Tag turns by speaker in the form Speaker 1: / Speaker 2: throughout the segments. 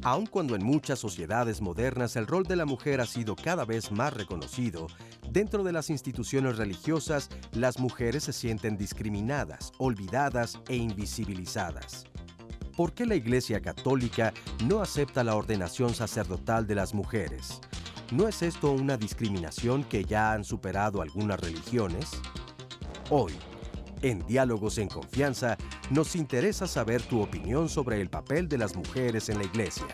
Speaker 1: Aun cuando en muchas sociedades modernas el rol de la mujer ha sido cada vez más reconocido, dentro de las instituciones religiosas las mujeres se sienten discriminadas, olvidadas e invisibilizadas. ¿Por qué la Iglesia Católica no acepta la ordenación sacerdotal de las mujeres? ¿No es esto una discriminación que ya han superado algunas religiones? Hoy, en Diálogos en Confianza, nos interesa saber tu opinión sobre el papel de las mujeres en la Iglesia.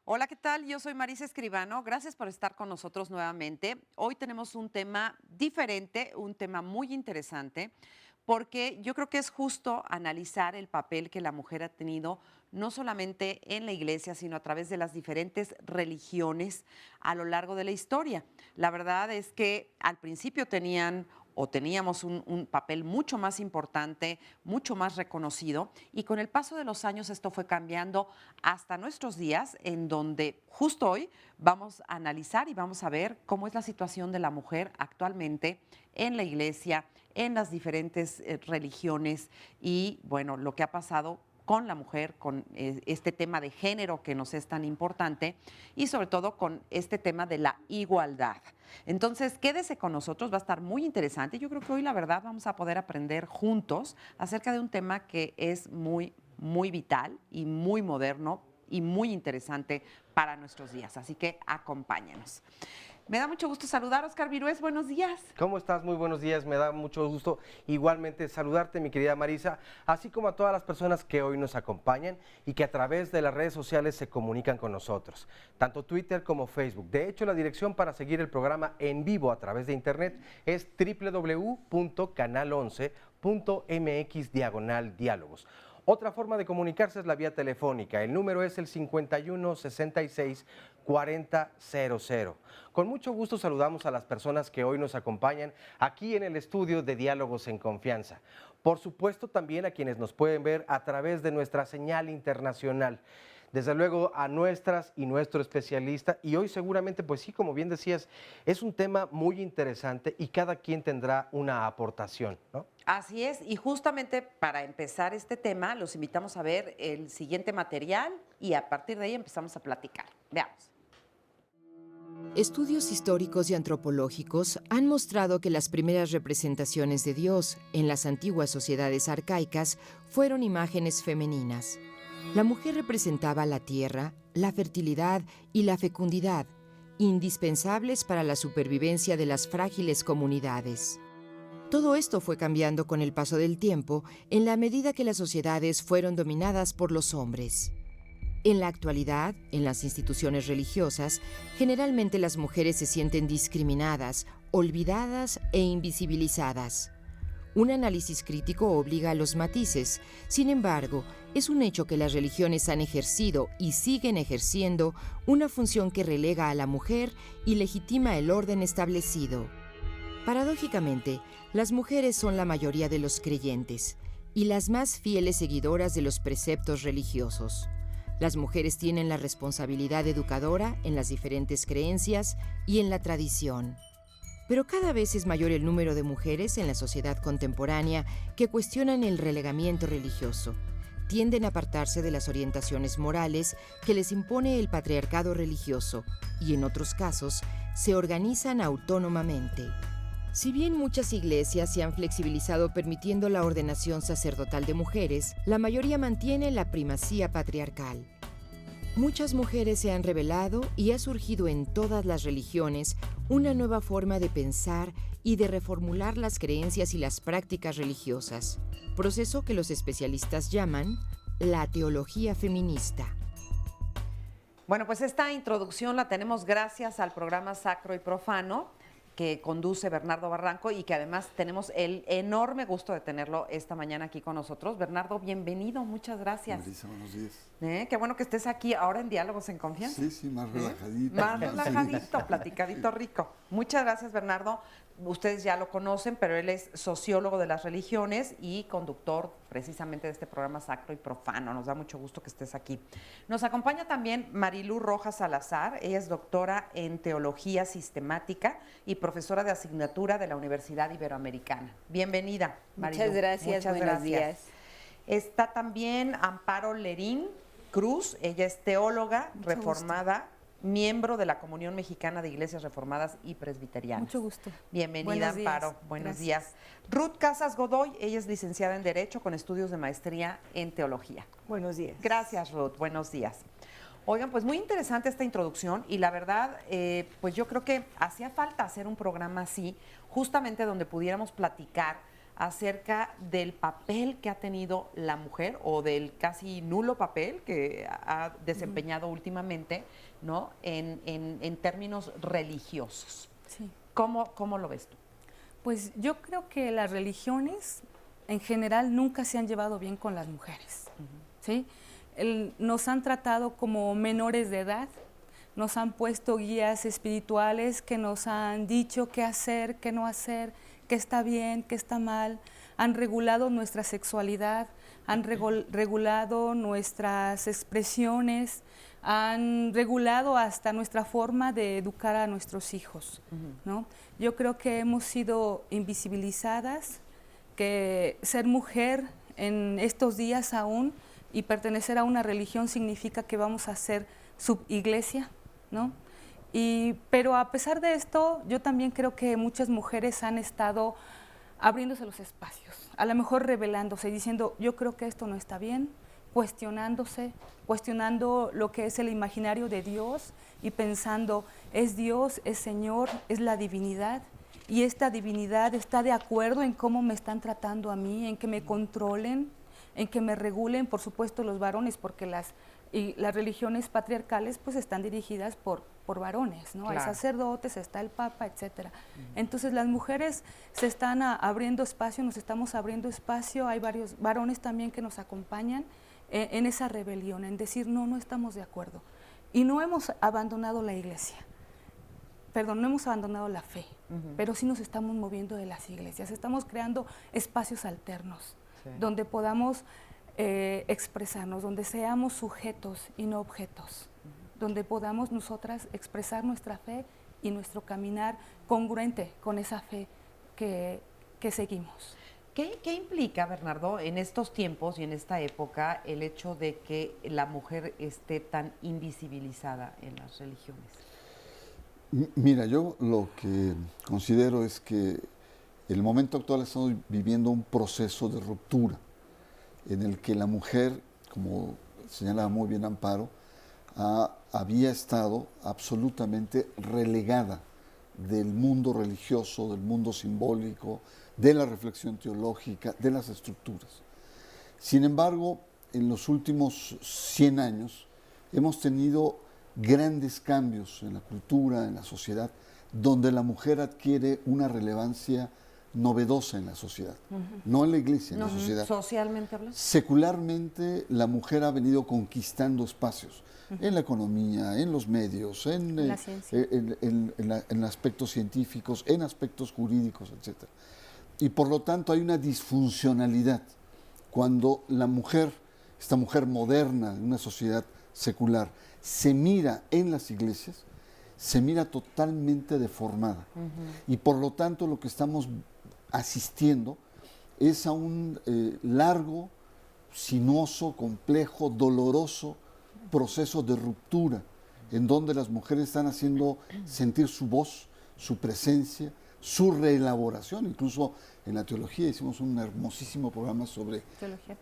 Speaker 2: Hola, ¿qué tal? Yo soy Marisa Escribano. Gracias por estar con nosotros nuevamente. Hoy tenemos un tema diferente, un tema muy interesante, porque yo creo que es justo analizar el papel que la mujer ha tenido no solamente en la iglesia, sino a través de las diferentes religiones a lo largo de la historia. La verdad es que al principio teníamos un papel mucho más importante, mucho más reconocido, y con el paso de los años esto fue cambiando hasta nuestros días, en donde justo hoy vamos a analizar y vamos a ver cómo es la situación de la mujer actualmente en la iglesia, en las diferentes religiones y, bueno, lo que ha pasado con la mujer, con este tema de género que nos es tan importante y sobre todo con este tema de la igualdad. Entonces, quédese con nosotros, va a estar muy interesante. Yo creo que hoy, la verdad, vamos a poder aprender juntos acerca de un tema que es muy, muy vital y muy moderno y muy interesante para nuestros días. Así que acompáñenos. Me da mucho gusto saludar, Oscar Virués. Buenos días.
Speaker 3: ¿Cómo estás? Muy buenos días. Me da mucho gusto igualmente saludarte, mi querida Marisa, así como a todas las personas que hoy nos acompañan y que a través de las redes sociales se comunican con nosotros, tanto Twitter como Facebook. De hecho, la dirección para seguir el programa en vivo a través de internet es www.canal11.mx/diálogos. Otra forma de comunicarse es la vía telefónica. El número es el 51 66 40 00. Con mucho gusto saludamos a las personas que hoy nos acompañan aquí en el estudio de Diálogos en Confianza. Por supuesto, también a quienes nos pueden ver a través de nuestra señal internacional. Desde luego a nuestras y nuestro especialista, y hoy seguramente, pues sí, como bien decías, es un tema muy interesante y cada quien tendrá una aportación, ¿no?
Speaker 2: Así es, y justamente para empezar este tema, los invitamos a ver el siguiente material y a partir de ahí empezamos a platicar. Veamos.
Speaker 4: Estudios históricos y antropológicos han mostrado que las primeras representaciones de Dios en las antiguas sociedades arcaicas fueron imágenes femeninas. La mujer representaba la tierra, la fertilidad y la fecundidad, indispensables para la supervivencia de las frágiles comunidades. Todo esto fue cambiando con el paso del tiempo en la medida que las sociedades fueron dominadas por los hombres. En la actualidad, en las instituciones religiosas, generalmente las mujeres se sienten discriminadas, olvidadas e invisibilizadas. Un análisis crítico obliga a los matices. Sin embargo, es un hecho que las religiones han ejercido y siguen ejerciendo una función que relega a la mujer y legitima el orden establecido. Paradójicamente, las mujeres son la mayoría de los creyentes y las más fieles seguidoras de los preceptos religiosos. Las mujeres tienen la responsabilidad educadora en las diferentes creencias y en la tradición. Pero cada vez es mayor el número de mujeres en la sociedad contemporánea que cuestionan el relegamiento religioso. Tienden a apartarse de las orientaciones morales que les impone el patriarcado religioso y, en otros casos, se organizan autónomamente. Si bien muchas iglesias se han flexibilizado permitiendo la ordenación sacerdotal de mujeres, la mayoría mantiene la primacía patriarcal. Muchas mujeres se han revelado y ha surgido en todas las religiones una nueva forma de pensar y de reformular las creencias y las prácticas religiosas, proceso que los especialistas llaman la teología feminista.
Speaker 2: Bueno, pues esta introducción la tenemos gracias al programa Sacro y Profano, que conduce Bernardo Barranco y que además tenemos el enorme gusto de tenerlo esta mañana aquí con nosotros. Bernardo, bienvenido, muchas gracias.
Speaker 5: Marisa, buenos días.
Speaker 2: Qué bueno que estés aquí ahora en Diálogos en Confianza.
Speaker 5: Sí, más relajadito.
Speaker 2: Más relajadito, platicadito rico. Muchas gracias, Bernardo. Ustedes ya lo conocen, pero él es sociólogo de las religiones y conductor precisamente de este programa Sacro y Profano. Nos da mucho gusto que estés aquí. Nos acompaña también Marilú Rojas Salazar. Ella es doctora en Teología Sistemática y profesora de asignatura de la Universidad Iberoamericana. Bienvenida, Marilú.
Speaker 6: Muchas gracias, buenos días.
Speaker 2: Está también Amparo Lerín Cruz. Ella es teóloga reformada, miembro de la Comunión Mexicana de Iglesias Reformadas y Presbiterianas.
Speaker 6: Mucho gusto.
Speaker 2: Bienvenida, Amparo. Buenos días. Ruth Casas Godoy, ella es licenciada en Derecho con estudios de maestría en Teología.
Speaker 6: Buenos días.
Speaker 2: Gracias, Ruth. Buenos días. Oigan, pues muy interesante esta introducción y la verdad, pues yo creo que hacía falta hacer un programa así, justamente donde pudiéramos platicar acerca del papel que ha tenido la mujer o del casi nulo papel que ha desempeñado últimamente, ¿no? En términos religiosos.
Speaker 6: Sí.
Speaker 2: ¿Cómo lo ves tú?
Speaker 6: Pues yo creo que las religiones en general nunca se han llevado bien con las mujeres, ¿sí? Nos han tratado como menores de edad, nos han puesto guías espirituales que nos han dicho qué hacer, qué no hacer, qué está bien, qué está mal, han regulado nuestra sexualidad, han regulado nuestras expresiones, han regulado hasta nuestra forma de educar a nuestros hijos, ¿no? Yo creo que hemos sido invisibilizadas, que ser mujer en estos días aún y pertenecer a una religión significa que vamos a ser subiglesia, ¿no? Pero a pesar de esto, yo también creo que muchas mujeres han estado abriéndose los espacios, a lo mejor rebelándose, diciendo, yo creo que esto no está bien, cuestionándose, cuestionando lo que es el imaginario de Dios y pensando, es Dios, es Señor, es la divinidad, y esta divinidad está de acuerdo en cómo me están tratando a mí, en que me controlen, en que me regulen, por supuesto los varones, porque las religiones patriarcales pues están dirigidas por varones, ¿no? Claro. Hay sacerdotes, está el Papa, etcétera. Entonces las mujeres se están abriendo espacio, nos estamos abriendo espacio, hay varios varones también que nos acompañan en esa rebelión, en decir no estamos de acuerdo. Y no hemos abandonado la iglesia, no hemos abandonado la fe, pero sí nos estamos moviendo de las iglesias, estamos creando espacios alternos, donde podamos expresarnos, donde seamos sujetos y no objetos, donde podamos nosotras expresar nuestra fe y nuestro caminar congruente con esa fe que seguimos.
Speaker 2: ¿Qué implica, Bernardo, en estos tiempos y en esta época el hecho de que la mujer esté tan invisibilizada en las religiones?
Speaker 5: Mira, yo lo que considero es que en el momento actual estamos viviendo un proceso de ruptura en el que la mujer, como señalaba muy bien Amparo, había estado absolutamente relegada del mundo religioso, del mundo simbólico, de la reflexión teológica, de las estructuras. Sin embargo, en los últimos 100 años hemos tenido grandes cambios en la cultura, en la sociedad, donde la mujer adquiere una relevancia novedosa en la sociedad, no en la iglesia, en la sociedad.
Speaker 2: Socialmente hablando.
Speaker 5: Secularmente, la mujer ha venido conquistando espacios en la economía, en los medios, en aspectos científicos, en aspectos jurídicos, etc. Y por lo tanto hay una disfuncionalidad cuando la mujer, esta mujer moderna de una sociedad secular, se mira en las iglesias, se mira totalmente deformada. Y por lo tanto lo que estamos asistiendo es a un largo, sinuoso, complejo, doloroso proceso de ruptura, en donde las mujeres están haciendo sentir su voz, su presencia, su reelaboración. Incluso en la teología hicimos un hermosísimo programa sobre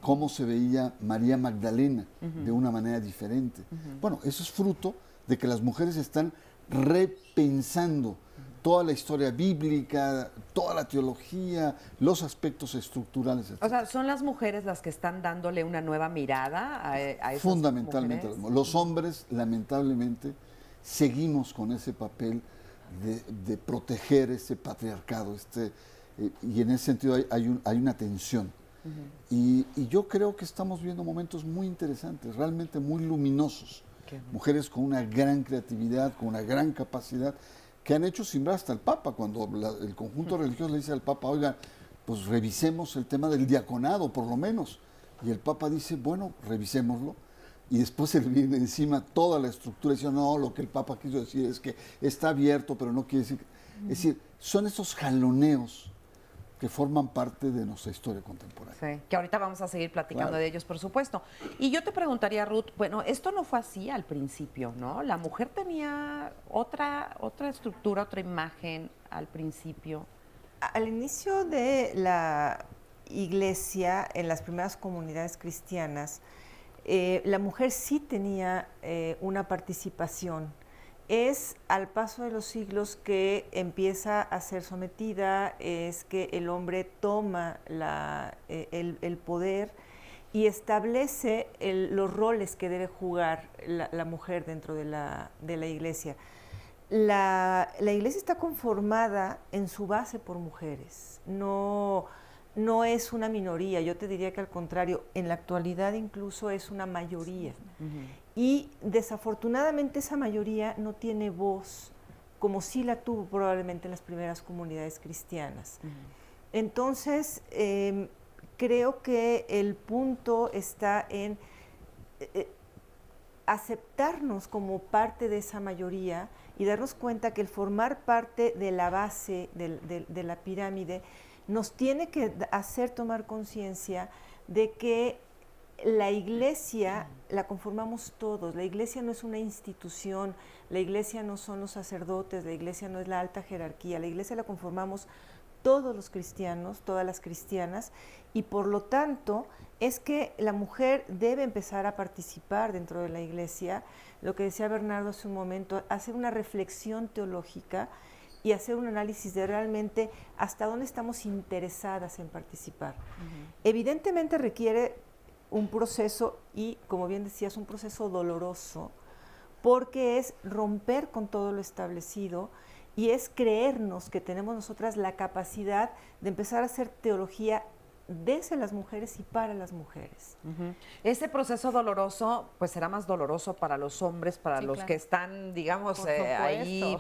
Speaker 5: cómo se veía María Magdalena de una manera diferente. Bueno, eso es fruto de que las mujeres están repensando toda la historia bíblica, toda la teología, los aspectos estructurales, etc.
Speaker 2: O sea, ¿son las mujeres las que están dándole una nueva mirada a esas
Speaker 5: Fundamentalmente.
Speaker 2: mujeres?
Speaker 5: Los hombres, lamentablemente, seguimos con ese papel de proteger ese patriarcado, y en ese sentido hay una tensión. Y yo creo que estamos viendo momentos muy interesantes, realmente muy luminosos. Mujeres con una gran creatividad, con una gran capacidad, que han hecho simbrar hasta el Papa, cuando el conjunto religioso le dice al Papa, oiga, pues revisemos el tema del diaconado, por lo menos. Y el Papa dice, bueno, revisémoslo. Y después se le viene encima toda la estructura, diciendo, no, lo que el Papa quiso decir es que está abierto, pero no quiere decir... Es decir, son esos jaloneos que forman parte de nuestra historia contemporánea.
Speaker 2: Sí, que ahorita vamos a seguir platicando de ellos, por supuesto. Y yo te preguntaría, Ruth, bueno, esto no fue así al principio, ¿no? La mujer tenía otra estructura, otra imagen al principio.
Speaker 7: Al inicio de la iglesia, en las primeras comunidades cristianas, la mujer sí tenía una participación. Es al paso de los siglos que empieza a ser sometida, es que el hombre toma el poder y establece los roles que debe jugar la mujer dentro de la iglesia. La iglesia está conformada en su base por mujeres, no es una minoría, yo te diría que al contrario, en la actualidad incluso es una mayoría. Y desafortunadamente esa mayoría no tiene voz, como sí la tuvo probablemente en las primeras comunidades cristianas. Entonces, creo que el punto está en aceptarnos como parte de esa mayoría y darnos cuenta que el formar parte de la base de la pirámide nos tiene que hacer tomar conciencia de que la iglesia la conformamos todos. La iglesia no es una institución, la iglesia no son los sacerdotes, la iglesia no es la alta jerarquía, la iglesia la conformamos todos los cristianos, todas las cristianas, y por lo tanto es que la mujer debe empezar a participar dentro de la iglesia, lo que decía Bernardo hace un momento, hacer una reflexión teológica y hacer un análisis de realmente hasta dónde estamos interesadas en participar. Evidentemente requiere un proceso y, como bien decías, un proceso doloroso, porque es romper con todo lo establecido y es creernos que tenemos nosotras la capacidad de empezar a hacer teología desde las mujeres y para las mujeres.
Speaker 2: Ese proceso doloroso, pues será más doloroso para los hombres, para los que están, digamos, ahí,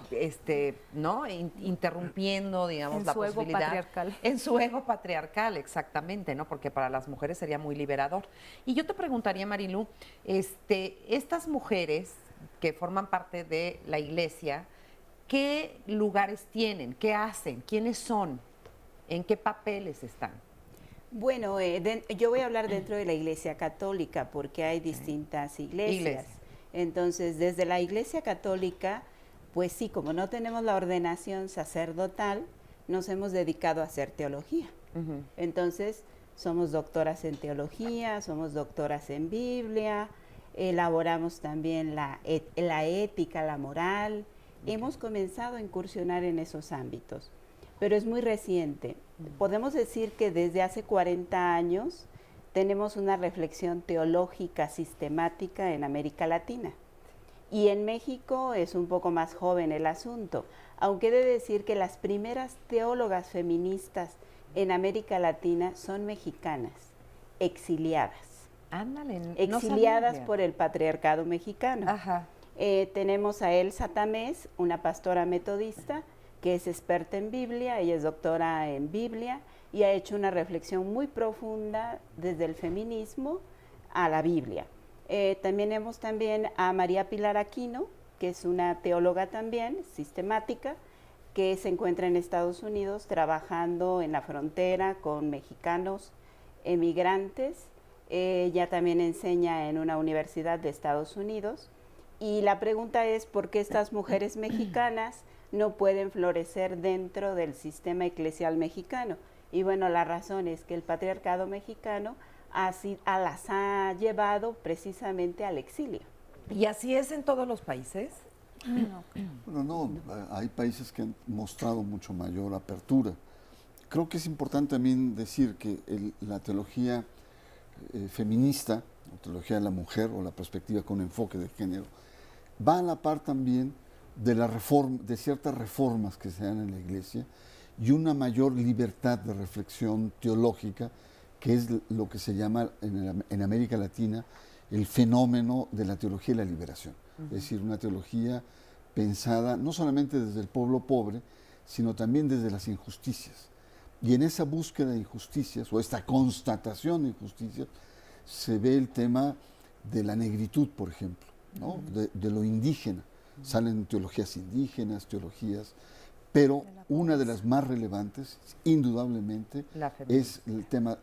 Speaker 2: ¿no? Interrumpiendo, digamos, la posibilidad.
Speaker 6: En su ego patriarcal.
Speaker 2: En su ego patriarcal, exactamente, ¿no? Porque para las mujeres sería muy liberador. Y yo te preguntaría, Marilu, estas mujeres que forman parte de la iglesia, ¿qué lugares tienen? ¿Qué hacen? ¿Quiénes son? ¿En qué papeles están?
Speaker 8: Bueno, yo voy a hablar dentro de la Iglesia Católica porque hay distintas iglesias. Entonces, desde la Iglesia Católica, pues sí, como no tenemos la ordenación sacerdotal, nos hemos dedicado a hacer teología. Entonces, somos doctoras en teología, somos doctoras en Biblia, elaboramos también la ética, la moral. Hemos comenzado a incursionar en esos ámbitos, pero es muy reciente. Podemos decir que desde hace 40 años tenemos una reflexión teológica sistemática en América Latina. Y en México es un poco más joven el asunto, aunque he de decir que las primeras teólogas feministas en América Latina son mexicanas, exiliadas.
Speaker 2: Ándale,
Speaker 8: exiliadas
Speaker 2: no
Speaker 8: por el patriarcado mexicano. Tenemos a Elsa Tamés, una pastora metodista, que es experta en Biblia, ella es doctora en Biblia y ha hecho una reflexión muy profunda desde el feminismo a la Biblia. También tenemos a María Pilar Aquino, que es una teóloga también, sistemática, que se encuentra en Estados Unidos trabajando en la frontera con mexicanos emigrantes. Ella también enseña en una universidad de Estados Unidos. Y la pregunta es, ¿por qué estas mujeres mexicanas no pueden florecer dentro del sistema eclesial mexicano? Y bueno, la razón es que el patriarcado mexicano las ha llevado precisamente al exilio.
Speaker 2: ¿Y así es en todos los países?
Speaker 5: Bueno, no, hay países que han mostrado mucho mayor apertura. Creo que es importante también decir que la teología feminista, la teología de la mujer o la perspectiva con enfoque de género, va a la par también de ciertas reformas que se dan en la Iglesia y una mayor libertad de reflexión teológica, que es lo que se llama en América Latina el fenómeno de la teología de la liberación. Es decir, una teología pensada no solamente desde el pueblo pobre, sino también desde las injusticias. Y en esa búsqueda de injusticias, o esta constatación de injusticias, se ve el tema de la negritud, por ejemplo, ¿no? De lo indígena. Salen teologías indígenas, pero una de las más relevantes, indudablemente, es el tema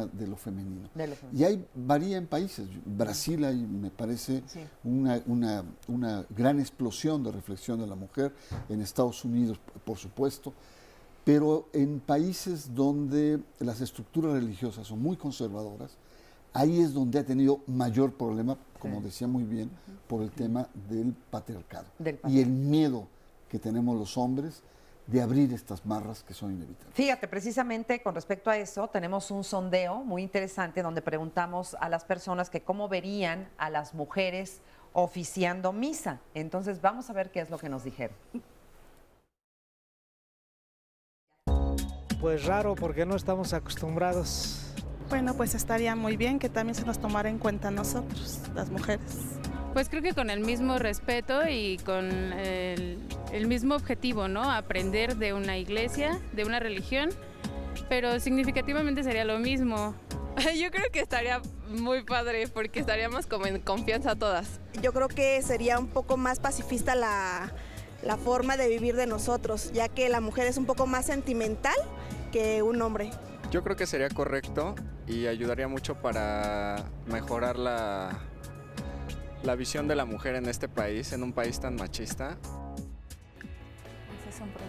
Speaker 5: de lo femenino. Y varía en países. Brasil hay, me parece, una gran explosión de reflexión de la mujer, en Estados Unidos, por supuesto, pero en países donde las estructuras religiosas son muy conservadoras, ahí es donde ha tenido mayor problema, como decía muy bien, por el tema del patriarcado. Y el miedo que tenemos los hombres de abrir estas marras que son inevitables.
Speaker 2: Fíjate, precisamente con respecto a eso, tenemos un sondeo muy interesante donde preguntamos a las personas que cómo verían a las mujeres oficiando misa. Entonces, vamos a ver qué es lo que nos dijeron.
Speaker 9: Pues raro, porque no estamos acostumbrados.
Speaker 10: Bueno, pues estaría muy bien que también se nos tomara en cuenta a nosotros, las mujeres.
Speaker 11: Pues creo que con el mismo respeto y con el mismo objetivo, ¿no? Aprender de una iglesia, de una religión, pero significativamente sería lo mismo.
Speaker 12: Yo creo que estaría muy padre porque estaríamos como en confianza todas.
Speaker 13: Yo creo que sería un poco más pacifista la forma de vivir de nosotros, ya que la mujer es un poco más sentimental que un hombre.
Speaker 14: Yo creo que sería correcto y ayudaría mucho para mejorar la visión de la mujer en este país, en un país tan machista.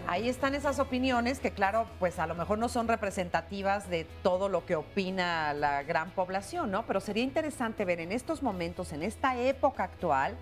Speaker 2: Ahí están esas opiniones que, claro, pues a lo mejor no son representativas de todo lo que opina la gran población, ¿no? Pero sería interesante ver en estos momentos, en esta época actual,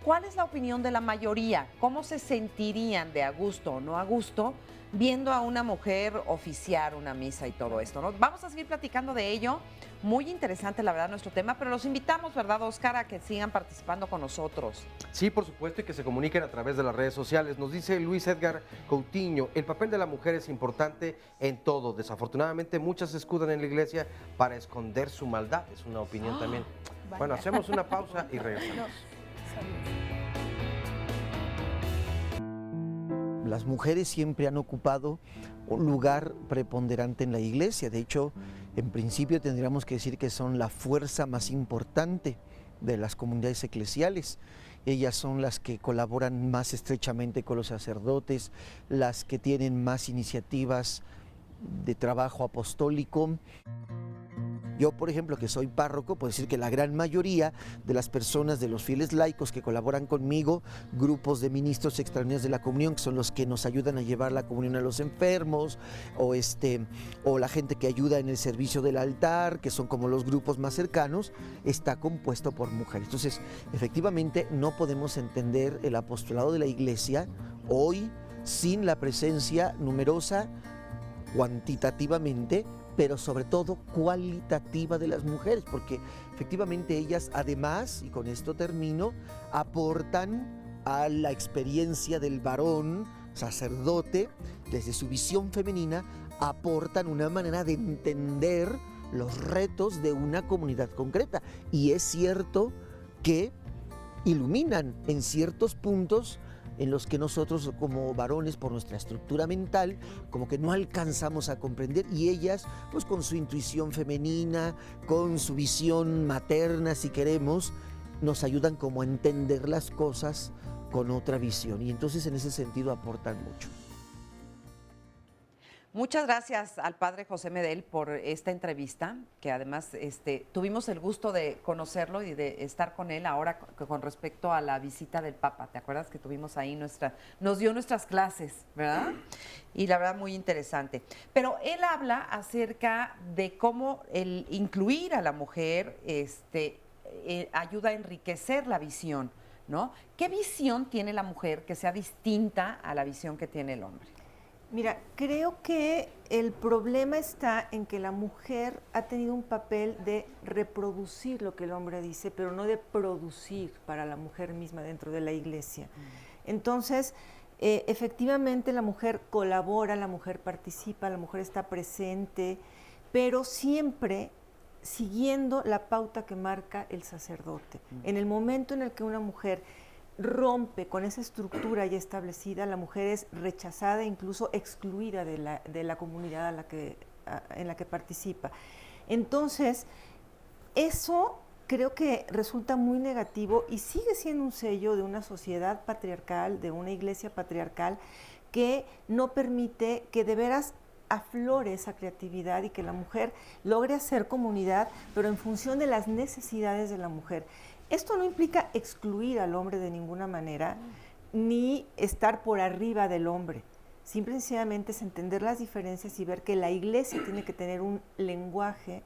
Speaker 2: cuál es la opinión de la mayoría, cómo se sentirían de a gusto o no a gusto viendo a una mujer oficiar una misa y todo esto, ¿no? Vamos a seguir platicando de ello. Muy interesante, la verdad, nuestro tema, pero los invitamos, ¿verdad, Oscar, a que sigan participando con nosotros?
Speaker 3: Sí, por supuesto, y que se comuniquen a través de las redes sociales. Nos dice Luis Edgar Coutinho, el papel de la mujer es importante en todo. Desafortunadamente, muchas se escudan en la iglesia para esconder su maldad. Es una opinión también. Bueno, hacemos una pausa y regresamos.
Speaker 15: Las mujeres siempre han ocupado un lugar preponderante en la iglesia. De hecho, en principio tendríamos que decir que son la fuerza más importante de las comunidades eclesiales. Ellas son las que colaboran más estrechamente con los sacerdotes, las que tienen más iniciativas de trabajo apostólico. Yo, por ejemplo, que soy párroco, puedo decir que la gran mayoría de las personas, de los fieles laicos que colaboran conmigo, grupos de ministros extraordinarios de la comunión, que son los que nos ayudan a llevar la comunión a los enfermos, o la gente que ayuda en el servicio del altar, que son como los grupos más cercanos, está compuesto por mujeres. Entonces, efectivamente, no podemos entender el apostolado de la Iglesia hoy sin la presencia numerosa, cuantitativamente, pero sobre todo cualitativa de las mujeres, porque efectivamente ellas además, y con esto termino, aportan a la experiencia del varón sacerdote, desde su visión femenina, aportan una manera de entender los retos de una comunidad concreta. Y es cierto que iluminan en ciertos puntos en los que nosotros como varones, por nuestra estructura mental, como que no alcanzamos a comprender, y ellas, pues con su intuición femenina, con su visión materna, si queremos, nos ayudan como a entender las cosas con otra visión, y entonces en ese sentido aportan mucho.
Speaker 2: Muchas gracias al padre José Medel por esta entrevista, que además tuvimos el gusto de conocerlo y de estar con él ahora con respecto a la visita del Papa. ¿Te acuerdas que tuvimos ahí nos dio nuestras clases, ¿verdad? Y la verdad muy interesante. Pero él habla acerca de cómo el incluir a la mujer ayuda a enriquecer la visión, ¿no? ¿Qué visión tiene la mujer que sea distinta a la visión que tiene el hombre?
Speaker 7: Mira, creo que el problema está en que la mujer ha tenido un papel de reproducir lo que el hombre dice, pero no de producir para la mujer misma dentro de la iglesia. Entonces, efectivamente la mujer colabora, la mujer participa, la mujer está presente, pero siempre siguiendo la pauta que marca el sacerdote. En el momento en el que una mujer rompe con esa estructura ya establecida, la mujer es rechazada e incluso excluida de la comunidad en la que participa. Entonces, eso creo que resulta muy negativo y sigue siendo un sello de una sociedad patriarcal, de una iglesia patriarcal, que no permite que de veras aflore esa creatividad y que la mujer logre hacer comunidad, pero en función de las necesidades de la mujer. Esto no implica excluir al hombre de ninguna manera, ni estar por arriba del hombre. Simple y sencillamente es entender las diferencias y ver que la iglesia tiene que tener un lenguaje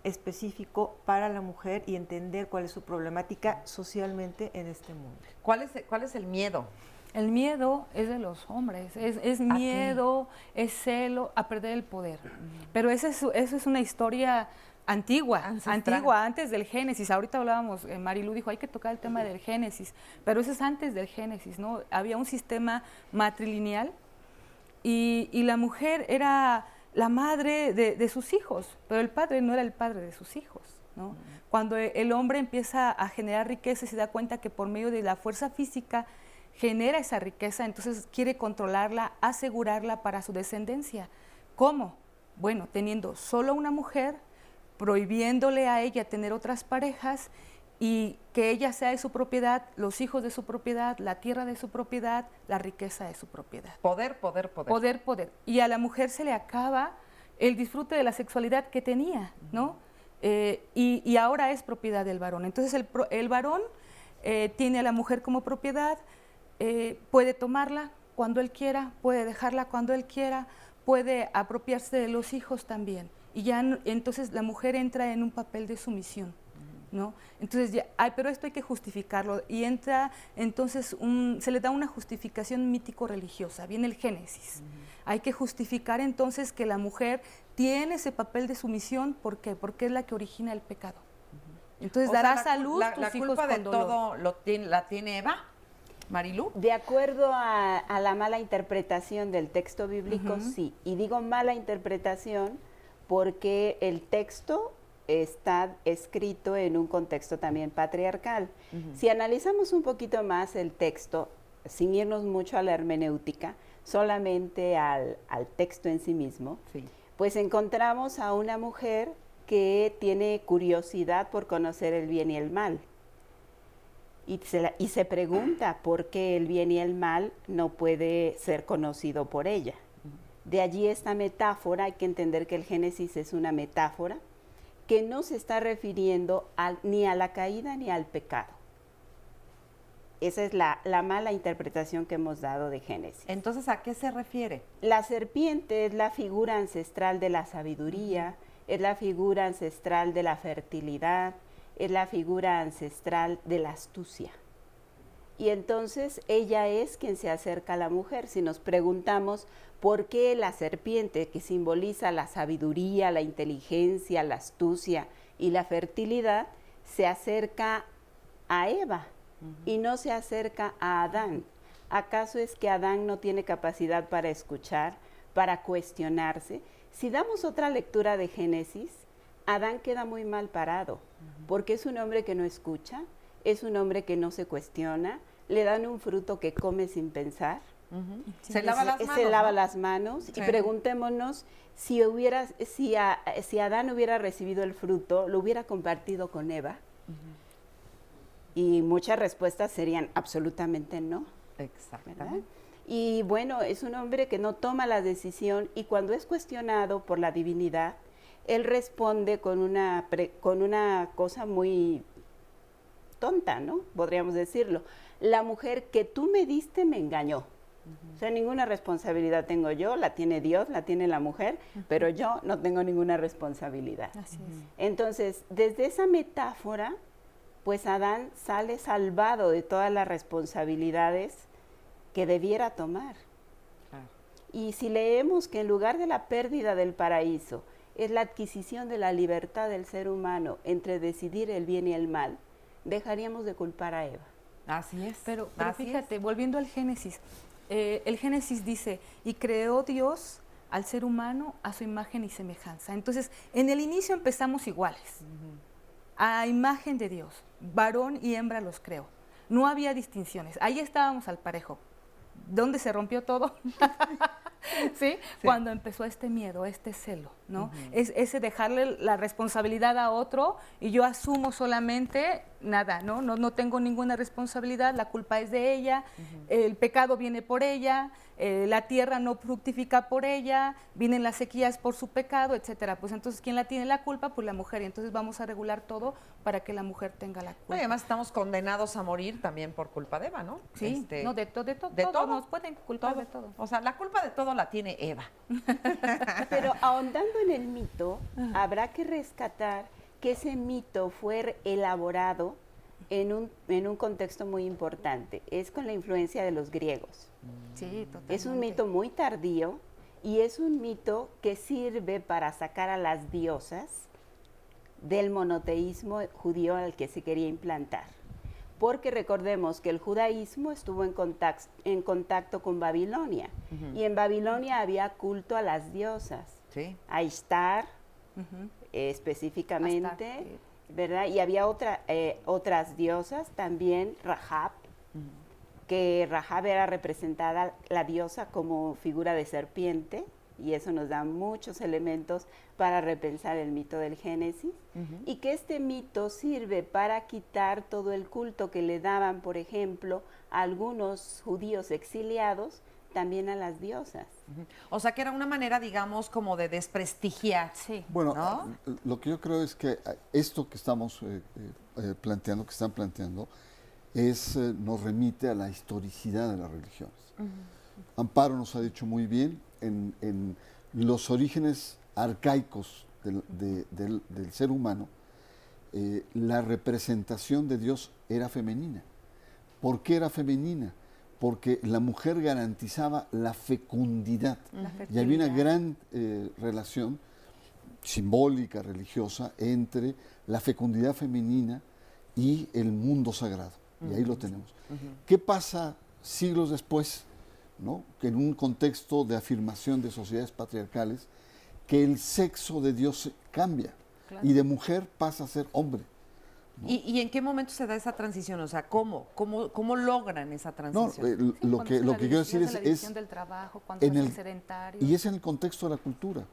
Speaker 7: específico para la mujer y entender cuál es su problemática socialmente en este mundo.
Speaker 2: ¿Cuál es el miedo?
Speaker 6: El miedo es de los hombres, es miedo, es celo a perder el poder. Pero esa es una historia antigua, antes del Génesis. Ahorita hablábamos, Marilu dijo, hay que tocar el tema del Génesis, pero eso es antes del Génesis, ¿no? Había un sistema matrilineal y la mujer era la madre de sus hijos, pero el padre no era el padre de sus hijos, ¿no? Cuando el hombre empieza a generar riqueza y se da cuenta que por medio de la fuerza física genera esa riqueza, entonces quiere controlarla, asegurarla para su descendencia. ¿Cómo? Bueno, teniendo solo una mujer, prohibiéndole a ella tener otras parejas y que ella sea de su propiedad, los hijos de su propiedad, la tierra de su propiedad, la riqueza de su propiedad.
Speaker 2: Poder.
Speaker 6: Poder. Y a la mujer se le acaba el disfrute de la sexualidad que tenía, ¿no? Y ahora es propiedad del varón. Entonces el varón tiene a la mujer como propiedad, puede tomarla cuando él quiera, puede dejarla cuando él quiera, puede apropiarse de los hijos también. Y ya entonces la mujer entra en un papel de sumisión, ¿no? Entonces, pero esto hay que justificarlo y entra, entonces se le da una justificación mítico-religiosa, viene el Génesis. Hay que justificar entonces que la mujer tiene ese papel de sumisión, ¿por qué? Porque es la que origina el pecado. Entonces darás a luz tus hijos con dolor.
Speaker 2: ¿La culpa de todo la tiene Eva? Marilu.
Speaker 8: De acuerdo a la mala interpretación del texto bíblico, sí. Y digo mala interpretación porque el texto está escrito en un contexto también patriarcal. Si analizamos un poquito más el texto, sin irnos mucho a la hermenéutica, solamente al texto en sí mismo, pues encontramos a una mujer que tiene curiosidad por conocer el bien y el mal. Y se pregunta por qué el bien y el mal no puede ser conocido por ella. De allí esta metáfora, hay que entender que el Génesis es una metáfora que no se está refiriendo ni a la caída ni al pecado. Esa es la mala interpretación que hemos dado de Génesis.
Speaker 2: Entonces, ¿a qué se refiere?
Speaker 8: La serpiente es la figura ancestral de la sabiduría, es la figura ancestral de la fertilidad, es la figura ancestral de la astucia. Y entonces ella es quien se acerca a la mujer. Si nos preguntamos por qué la serpiente, que simboliza la sabiduría, la inteligencia, la astucia y la fertilidad, se acerca a Eva y no se acerca a Adán. ¿Acaso es que Adán no tiene capacidad para escuchar, para cuestionarse? Si damos otra lectura de Génesis, Adán queda muy mal parado, porque es un hombre que no escucha, es un hombre que no se cuestiona, le dan un fruto que come sin pensar.
Speaker 2: Se lava las manos.
Speaker 8: Se lava las manos y preguntémonos si Adán hubiera recibido el fruto, ¿lo hubiera compartido con Eva? Y muchas respuestas serían absolutamente no.
Speaker 2: Exactamente.
Speaker 8: Y bueno, es un hombre que no toma la decisión y cuando es cuestionado por la divinidad, él responde con una cosa muy tonta, ¿no? Podríamos decirlo. La mujer que tú me diste me engañó. O sea, ninguna responsabilidad tengo yo, la tiene Dios, la tiene la mujer, pero yo no tengo ninguna responsabilidad.
Speaker 6: Así es.
Speaker 8: Entonces, desde esa metáfora, pues Adán sale salvado de todas las responsabilidades que debiera tomar. Y si leemos que en lugar de la pérdida del paraíso es la adquisición de la libertad del ser humano entre decidir el bien y el mal, dejaríamos de culpar a Eva.
Speaker 2: Así es.
Speaker 6: Pero
Speaker 2: así
Speaker 6: fíjate, volviendo al Génesis, el Génesis dice, y creó Dios al ser humano a su imagen y semejanza. Entonces, en el inicio empezamos iguales, a imagen de Dios, varón y hembra los creó. No había distinciones, ahí estábamos al parejo. ¿Dónde se rompió todo? ¿Sí? Cuando empezó este miedo, este celo, ¿no? Ese dejarle la responsabilidad a otro y yo asumo solamente nada, ¿no? No tengo ninguna responsabilidad, la culpa es de ella, el pecado viene por ella, la tierra no fructifica por ella, vienen las sequías por su pecado, etcétera. Pues entonces, ¿quién la tiene la culpa? Pues la mujer. Y entonces vamos a regular todo para que la mujer tenga la culpa.
Speaker 2: Y además estamos condenados a morir también por culpa de Eva, ¿no?
Speaker 6: Sí, no, de todo. Nos pueden culpar de todo.
Speaker 2: O sea, la culpa de todo la tiene Eva.
Speaker 8: Pero ahondando en el mito, habrá que rescatar que ese mito fue elaborado en un contexto muy importante. Es con la influencia de los griegos.
Speaker 6: Sí, totalmente.
Speaker 8: Es un mito muy tardío y es un mito que sirve para sacar a las diosas del monoteísmo judío al que se quería implantar. Porque recordemos que el judaísmo estuvo en contacto con Babilonia y en Babilonia había culto a las diosas, a Ishtar específicamente, ¿verdad? Y había otras diosas también, Rahab, que Rahab era representada la diosa como figura de serpiente, y eso nos da muchos elementos para repensar el mito del Génesis, y que este mito sirve para quitar todo el culto que le daban, por ejemplo, a algunos judíos exiliados, también a las diosas.
Speaker 2: O sea, que era una manera, digamos, como de desprestigiar. Sí.
Speaker 5: Bueno,
Speaker 2: ¿no?
Speaker 5: Lo que yo creo es que esto que estamos planteando, que están planteando, nos remite a la historicidad de las religiones. Amparo nos ha dicho muy bien, en los orígenes arcaicos del ser humano, la representación de Dios era femenina. ¿Por qué era femenina? Porque la mujer garantizaba la fecundidad. Y había una gran relación simbólica, religiosa, entre la fecundidad femenina y el mundo sagrado. Y ahí lo tenemos. ¿Qué pasa siglos después, ¿no? Que en un contexto de afirmación de sociedades patriarcales, que el sexo de Dios cambia y de mujer pasa a ser hombre? ¿No?
Speaker 2: ¿Y en qué momento se da esa transición? O sea, ¿cómo logran esa transición?
Speaker 5: No, lo que quiero decir es
Speaker 6: del trabajo, cuando en el sedentario.
Speaker 5: Y es en el contexto de la cultura,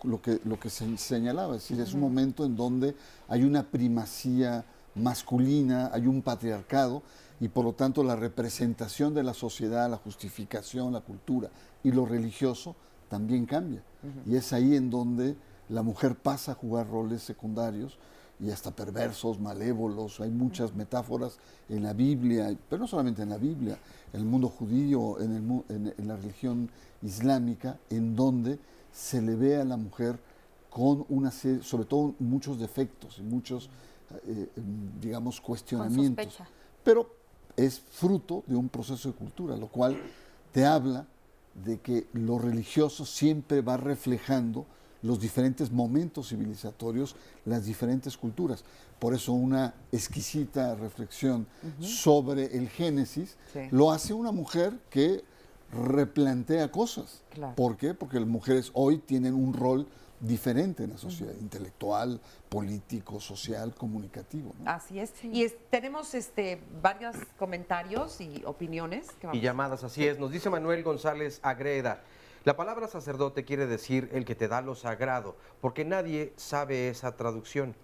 Speaker 5: lo que se señalaba, es decir, es un momento en donde hay una primacía masculina, hay un patriarcado, y por lo tanto la representación de la sociedad, la justificación, la cultura y lo religioso también cambia. Y es ahí en donde la mujer pasa a jugar roles secundarios y hasta perversos, malévolos. Hay muchas metáforas en la Biblia, pero no solamente en la Biblia, en el mundo judío, en la religión islámica, en donde se le ve a la mujer con una serie, sobre todo muchos defectos y muchos, digamos, cuestionamientos.
Speaker 6: Con sospecha.
Speaker 5: Pero es fruto de un proceso de cultura, lo cual te habla de que lo religioso siempre va reflejando los diferentes momentos civilizatorios, las diferentes culturas. Por eso una exquisita reflexión sobre el Génesis lo hace una mujer que replantea cosas.
Speaker 2: Claro.
Speaker 5: ¿Por qué? Porque las mujeres hoy tienen un rol diferente en la sociedad, intelectual, político, social, comunicativo, ¿no?
Speaker 2: Así es. Y tenemos varios comentarios y opiniones.
Speaker 3: Y llamadas, así es. Nos dice Manuel González Agreda. La palabra sacerdote quiere decir el que te da lo sagrado, porque nadie sabe esa traducción.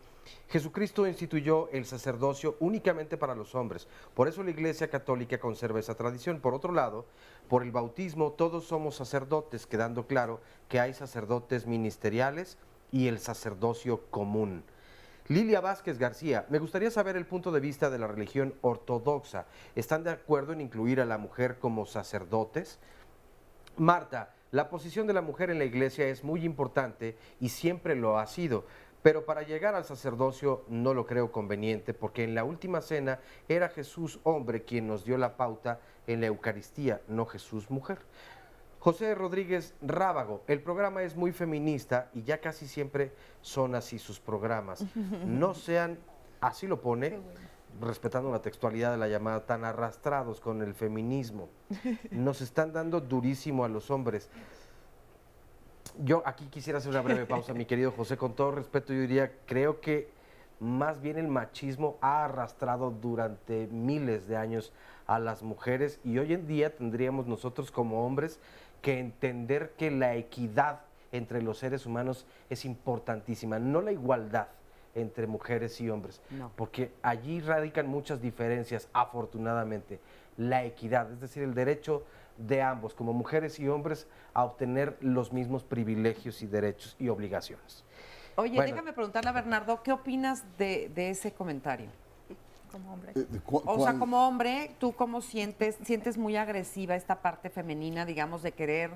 Speaker 3: Jesucristo instituyó el sacerdocio únicamente para los hombres, por eso la Iglesia Católica conserva esa tradición. Por otro lado, por el bautismo todos somos sacerdotes, quedando claro que hay sacerdotes ministeriales y el sacerdocio común. Lilia Vázquez García, me gustaría saber el punto de vista de la religión ortodoxa. ¿Están de acuerdo en incluir a la mujer como sacerdotes? Marta, la posición de la mujer en la Iglesia es muy importante y siempre lo ha sido. Pero para llegar al sacerdocio no lo creo conveniente, porque en la última cena era Jesús hombre quien nos dio la pauta en la Eucaristía, no Jesús mujer. José Rodríguez Rábago, el programa es muy feminista y ya casi siempre son así sus programas. No sean, así lo pone, respetando la textualidad de la llamada, tan arrastrados con el feminismo. Nos están dando durísimo a los hombres. Yo aquí quisiera hacer una breve pausa, mi querido José, con todo respeto yo diría, creo que más bien el machismo ha arrastrado durante miles de años a las mujeres y hoy en día tendríamos nosotros como hombres que entender que la equidad entre los seres humanos es importantísima, no la igualdad entre mujeres y hombres, porque allí radican muchas diferencias, afortunadamente. La equidad, es decir, el derecho de ambos, como mujeres y hombres, a obtener los mismos privilegios y derechos y obligaciones.
Speaker 2: Oye,
Speaker 3: Bueno,
Speaker 2: déjame preguntarle a Bernardo, ¿qué opinas de ese comentario?
Speaker 6: Como hombre.
Speaker 2: O sea, como hombre, ¿tú cómo sientes? ¿Sientes muy agresiva esta parte femenina, digamos, de querer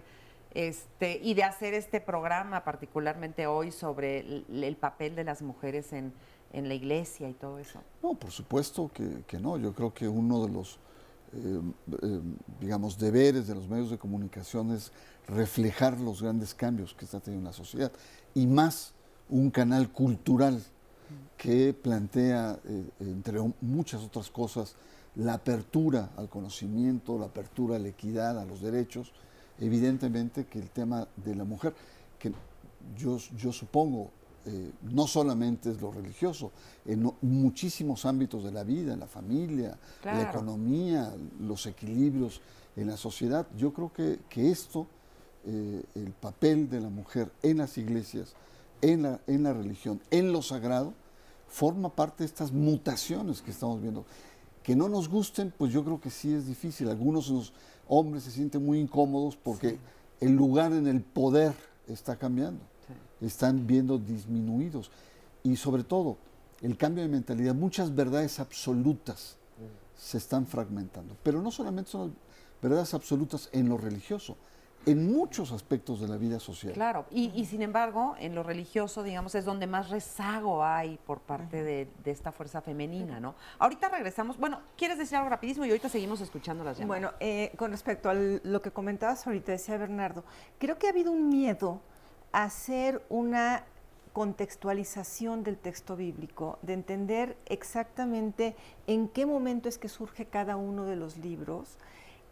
Speaker 2: y de hacer este programa, particularmente hoy, sobre el papel de las mujeres en la iglesia y todo eso?
Speaker 5: No, por supuesto que no. Yo creo que uno de los, digamos, deberes de los medios de comunicación es reflejar los grandes cambios que está teniendo la sociedad. Y más un canal cultural que plantea, entre muchas otras cosas, la apertura al conocimiento, la apertura a la equidad, a los derechos. Evidentemente que el tema de la mujer, que yo supongo, no solamente es lo religioso, en muchísimos ámbitos de la vida, en la familia, la economía, los equilibrios en la sociedad. Yo creo que esto, el papel de la mujer en las iglesias, en la religión, en lo sagrado, forma parte de estas mutaciones que estamos viendo. Que no nos gusten, pues yo creo que sí es difícil. Algunos de los hombres se sienten muy incómodos porque el lugar en el poder está cambiando. Están viendo disminuidos. Y sobre todo, el cambio de mentalidad, muchas verdades absolutas se están fragmentando. Pero no solamente son verdades absolutas en lo religioso, en muchos aspectos de la vida social.
Speaker 2: Claro, y sin embargo, en lo religioso, digamos, es donde más rezago hay por parte de esta fuerza femenina, ¿no? Ahorita regresamos, bueno, ¿quieres decir algo rapidísimo? Y ahorita seguimos escuchando las llamadas.
Speaker 7: Bueno, con respecto a lo que comentabas ahorita, decía Bernardo, creo que ha habido un miedo a hacer una contextualización del texto bíblico, de entender exactamente en qué momento es que surge cada uno de los libros,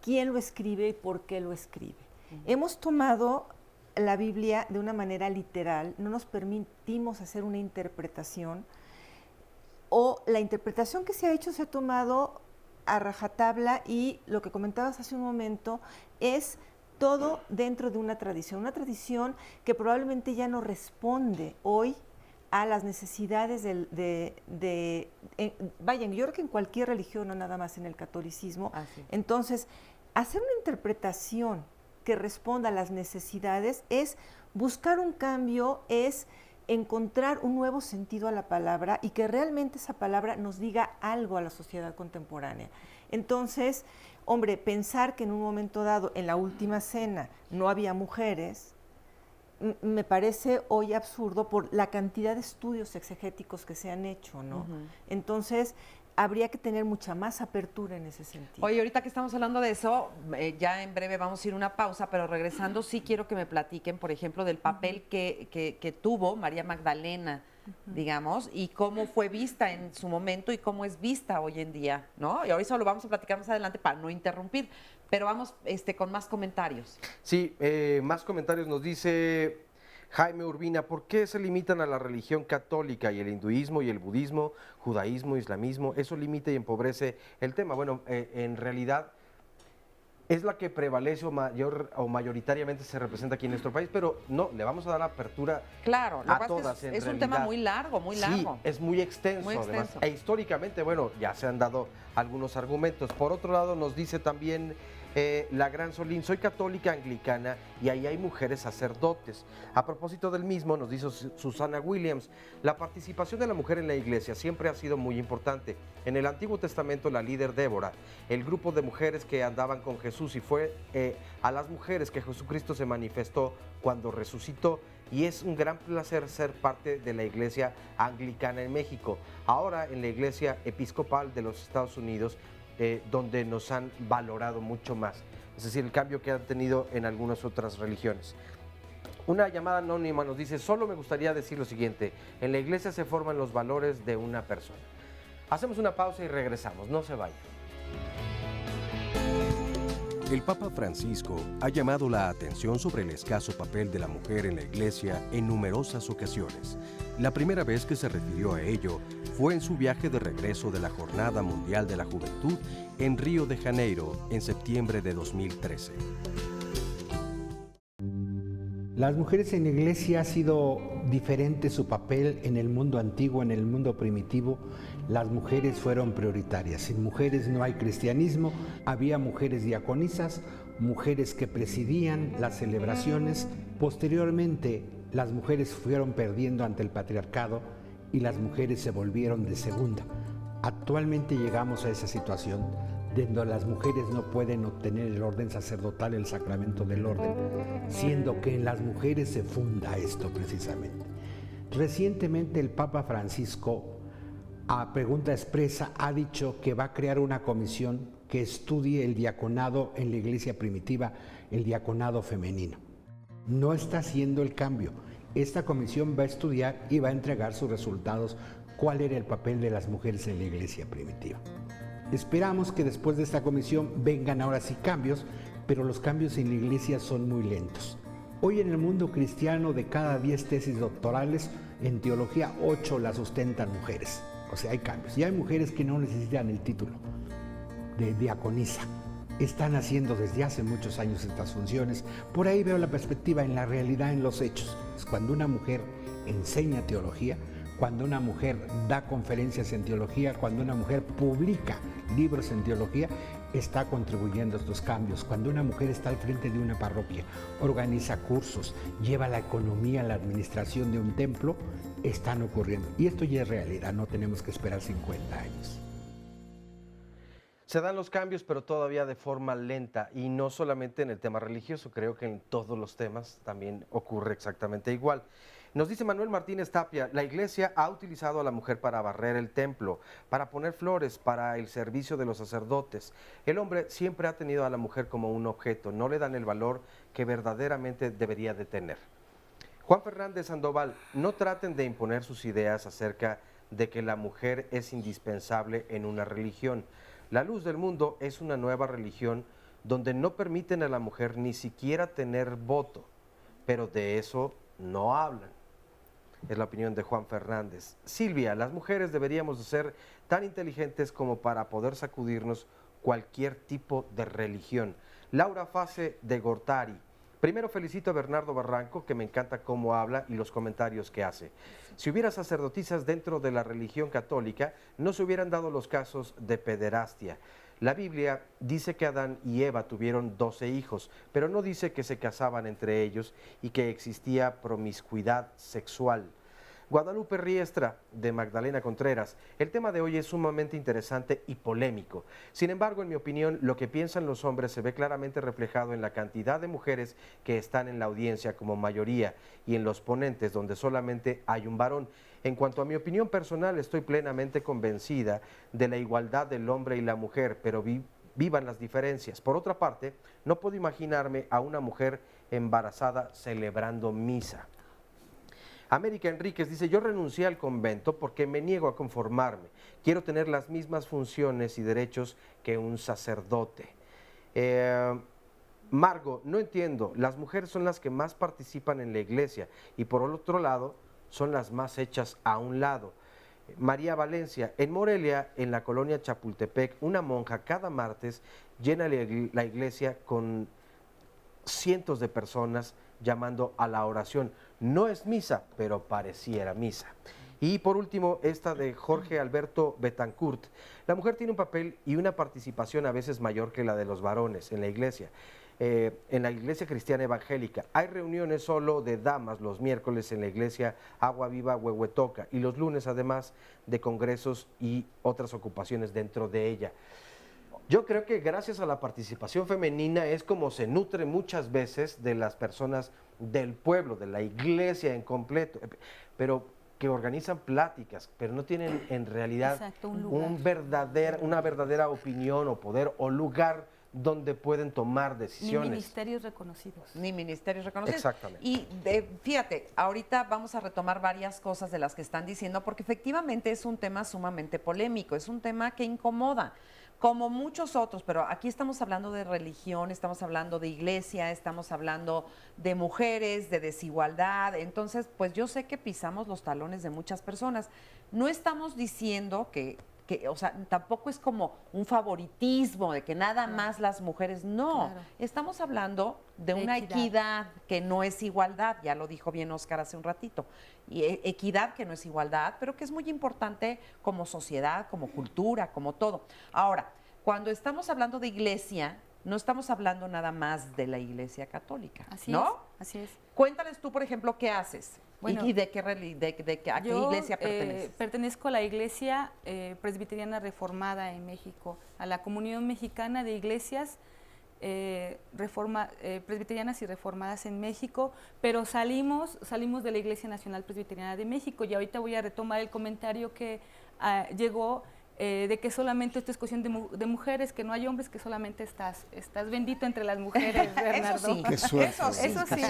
Speaker 7: quién lo escribe y por qué lo escribe. Hemos tomado la Biblia de una manera literal, no nos permitimos hacer una interpretación, o la interpretación que se ha hecho se ha tomado a rajatabla y lo que comentabas hace un momento es todo dentro de una tradición que probablemente ya no responde hoy a las necesidades vayan, yo creo que en cualquier religión, no nada más en el catolicismo. Entonces, hacer una interpretación que responda a las necesidades es buscar un cambio, es encontrar un nuevo sentido a la palabra y que realmente esa palabra nos diga algo a la sociedad contemporánea. Entonces, hombre, pensar que en un momento dado, en la última cena, no había mujeres, me parece hoy absurdo por la cantidad de estudios exegéticos que se han hecho, ¿no? Entonces, habría que tener mucha más apertura en ese sentido.
Speaker 2: Oye, ahorita que estamos hablando de eso, ya en breve vamos a ir a una pausa, pero regresando sí quiero que me platiquen, por ejemplo, del papel que tuvo María Magdalena, digamos, y cómo fue vista en su momento y cómo es vista hoy en día, ¿no? Y ahora eso lo vamos a platicar más adelante para no interrumpir, pero vamos con más comentarios.
Speaker 3: Sí, más comentarios nos dice Jaime Urbina, ¿por qué se limitan a la religión católica y el hinduismo y el budismo, judaísmo, islamismo? Eso limita y empobrece el tema. Bueno, en realidad es la que prevalece o mayoritariamente se representa aquí en nuestro país, pero no, le vamos a dar apertura a todas.
Speaker 2: Es un tema muy largo, muy largo.
Speaker 3: Sí, es muy extenso, además. E históricamente, bueno, ya se han dado algunos argumentos. Por otro lado, nos dice también la Gran Solín, soy católica anglicana y ahí hay mujeres sacerdotes. A propósito del mismo, nos dice Susana Williams, la participación de la mujer en la iglesia siempre ha sido muy importante. En el Antiguo Testamento, la líder Débora, el grupo de mujeres que andaban con Jesús y fue a las mujeres que Jesucristo se manifestó cuando resucitó. Y es un gran placer ser parte de la iglesia anglicana en México. Ahora en la iglesia episcopal de los Estados Unidos, donde nos han valorado mucho más. es decir, el cambio que han tenido en algunas otras religiones. Una llamada anónima nos dice, solo me gustaría decir lo siguiente, en la iglesia se forman los valores de una persona. Hacemos una pausa y regresamos, no se vayan.
Speaker 1: El Papa Francisco ha llamado la atención sobre el escaso papel de la mujer en la Iglesia en numerosas ocasiones. La primera vez que se refirió a ello fue en su viaje de regreso de la Jornada Mundial de la Juventud en Río de Janeiro en septiembre de 2013.
Speaker 16: Las mujeres en la iglesia ha sido diferente su papel en el mundo antiguo, en el mundo primitivo. Las mujeres fueron prioritarias. Sin mujeres no hay cristianismo. Había mujeres diaconisas, mujeres que presidían las celebraciones. Posteriormente, las mujeres fueron perdiendo ante el patriarcado y las mujeres se volvieron de segunda. Actualmente llegamos a esa situación donde las mujeres no pueden obtener el orden sacerdotal, el sacramento del orden, siendo que en las mujeres se funda esto precisamente. Recientemente el Papa Francisco, a pregunta expresa, ha dicho que va a crear una comisión que estudie el diaconado en la iglesia primitiva, el diaconado femenino. No está haciendo el cambio. Esta comisión va a estudiar y va a entregar sus resultados, cuál era el papel de las mujeres en la iglesia primitiva. Esperamos que después de esta comisión vengan ahora sí cambios, pero los cambios en la iglesia son muy lentos. Hoy en el mundo cristiano, de cada 10 tesis doctorales en teología, 8 las sustentan mujeres. O sea, hay cambios. Y hay mujeres que no necesitan el título de diaconisa. Están haciendo desde hace muchos años estas funciones. Por ahí veo la perspectiva en la realidad, en los hechos. Es cuando una mujer enseña teología, cuando una mujer da conferencias en teología, cuando una mujer publica libros en teología, está contribuyendo a estos cambios. Cuando una mujer está al frente de una parroquia, organiza cursos, lleva la economía, la administración de un templo, están ocurriendo. Y esto ya es realidad, no tenemos que esperar 50 años.
Speaker 3: Se dan los cambios, pero todavía de forma lenta, y no solamente en el tema religioso, creo que en todos los temas también ocurre exactamente igual. Nos dice Manuel Martínez Tapia, la iglesia ha utilizado a la mujer para barrer el templo, para poner flores, para el servicio de los sacerdotes. El hombre siempre ha tenido a la mujer como un objeto, no le dan el valor que verdaderamente debería de tener. Juan Fernández Sandoval, no traten de imponer sus ideas acerca de que la mujer es indispensable en una religión. La Luz del Mundo es una nueva religión donde no permiten a la mujer ni siquiera tener voto, pero de eso no hablan. Es la opinión de Juan Fernández. Silvia, las mujeres deberíamos de ser tan inteligentes como para poder sacudirnos cualquier tipo de religión. Laura Fase de Gortari. Primero felicito a Bernardo Barranco, que me encanta cómo habla y los comentarios que hace. Si hubiera sacerdotisas dentro de la religión católica, no se hubieran dado los casos de pederastia. La Biblia dice que Adán y Eva tuvieron 12 hijos, pero no dice que se casaban entre ellos y que existía promiscuidad sexual. Guadalupe Riestra, de Magdalena Contreras, el tema de hoy es sumamente interesante y polémico. Sin embargo, en mi opinión, lo que piensan los hombres se ve claramente reflejado en la cantidad de mujeres que están en la audiencia como mayoría y en los ponentes donde solamente hay un varón. En cuanto a mi opinión personal, estoy plenamente convencida de la igualdad del hombre y la mujer, pero vivan las diferencias. Por otra parte, no puedo imaginarme a una mujer embarazada celebrando misa. América Enríquez dice, yo renuncié al convento porque me niego a conformarme. Quiero tener las mismas funciones y derechos que un sacerdote. Margo, no entiendo, las mujeres son las que más participan en la iglesia y por otro lado son las más hechas a un lado. María Valencia, en Morelia, en la colonia Chapultepec, una monja cada martes llena la iglesia con cientos de personas llamando a la oración. No es misa, pero pareciera misa. Y por último, esta de Jorge Alberto Betancourt. La mujer tiene un papel y una participación a veces mayor que la de los varones en la iglesia. En la iglesia cristiana evangélica hay reuniones solo de damas los miércoles en la iglesia Agua Viva Huehuetoca y los lunes además de congresos y otras ocupaciones dentro de ella. Yo creo que gracias a la participación femenina es como se nutre muchas veces de las personas del pueblo, de la iglesia en completo, pero que organizan pláticas, pero no tienen en realidad una verdadera opinión o poder o lugar donde pueden tomar decisiones.
Speaker 6: Ni ministerios reconocidos.
Speaker 2: Ni ministerios reconocidos.
Speaker 3: Exactamente.
Speaker 2: Y fíjate, ahorita vamos a retomar varias cosas de las que están diciendo, porque efectivamente es un tema sumamente polémico, es un tema que incomoda, como muchos otros, pero aquí estamos hablando de religión, estamos hablando de iglesia, estamos hablando de mujeres, de desigualdad. Entonces, pues yo sé que pisamos los talones de muchas personas. No estamos diciendo que o sea, tampoco es como un favoritismo de que nada más las mujeres, no. Claro. Estamos hablando de una equidad que no es igualdad, ya lo dijo bien Oscar hace un ratito, y equidad que no es igualdad, pero que es muy importante como sociedad, como cultura, como todo. Ahora, cuando estamos hablando de iglesia, no estamos hablando nada más de la Iglesia Católica,
Speaker 6: así
Speaker 2: ¿no?
Speaker 6: Es, así es.
Speaker 2: Cuéntales tú, por ejemplo, qué haces.
Speaker 6: Bueno,
Speaker 2: ¿Y a qué iglesia perteneces?
Speaker 6: Pertenezco a la Iglesia Presbiteriana Reformada en México, a la Comunión Mexicana de Iglesias Presbiterianas y Reformadas en México, pero salimos de la Iglesia Nacional Presbiteriana de México, y ahorita voy a retomar el comentario que llegó de que solamente esto es cuestión de mujeres, que no hay hombres, que solamente estás bendito entre las mujeres, Bernardo.
Speaker 2: Eso sí.
Speaker 5: Qué suerte.
Speaker 6: Eso sí.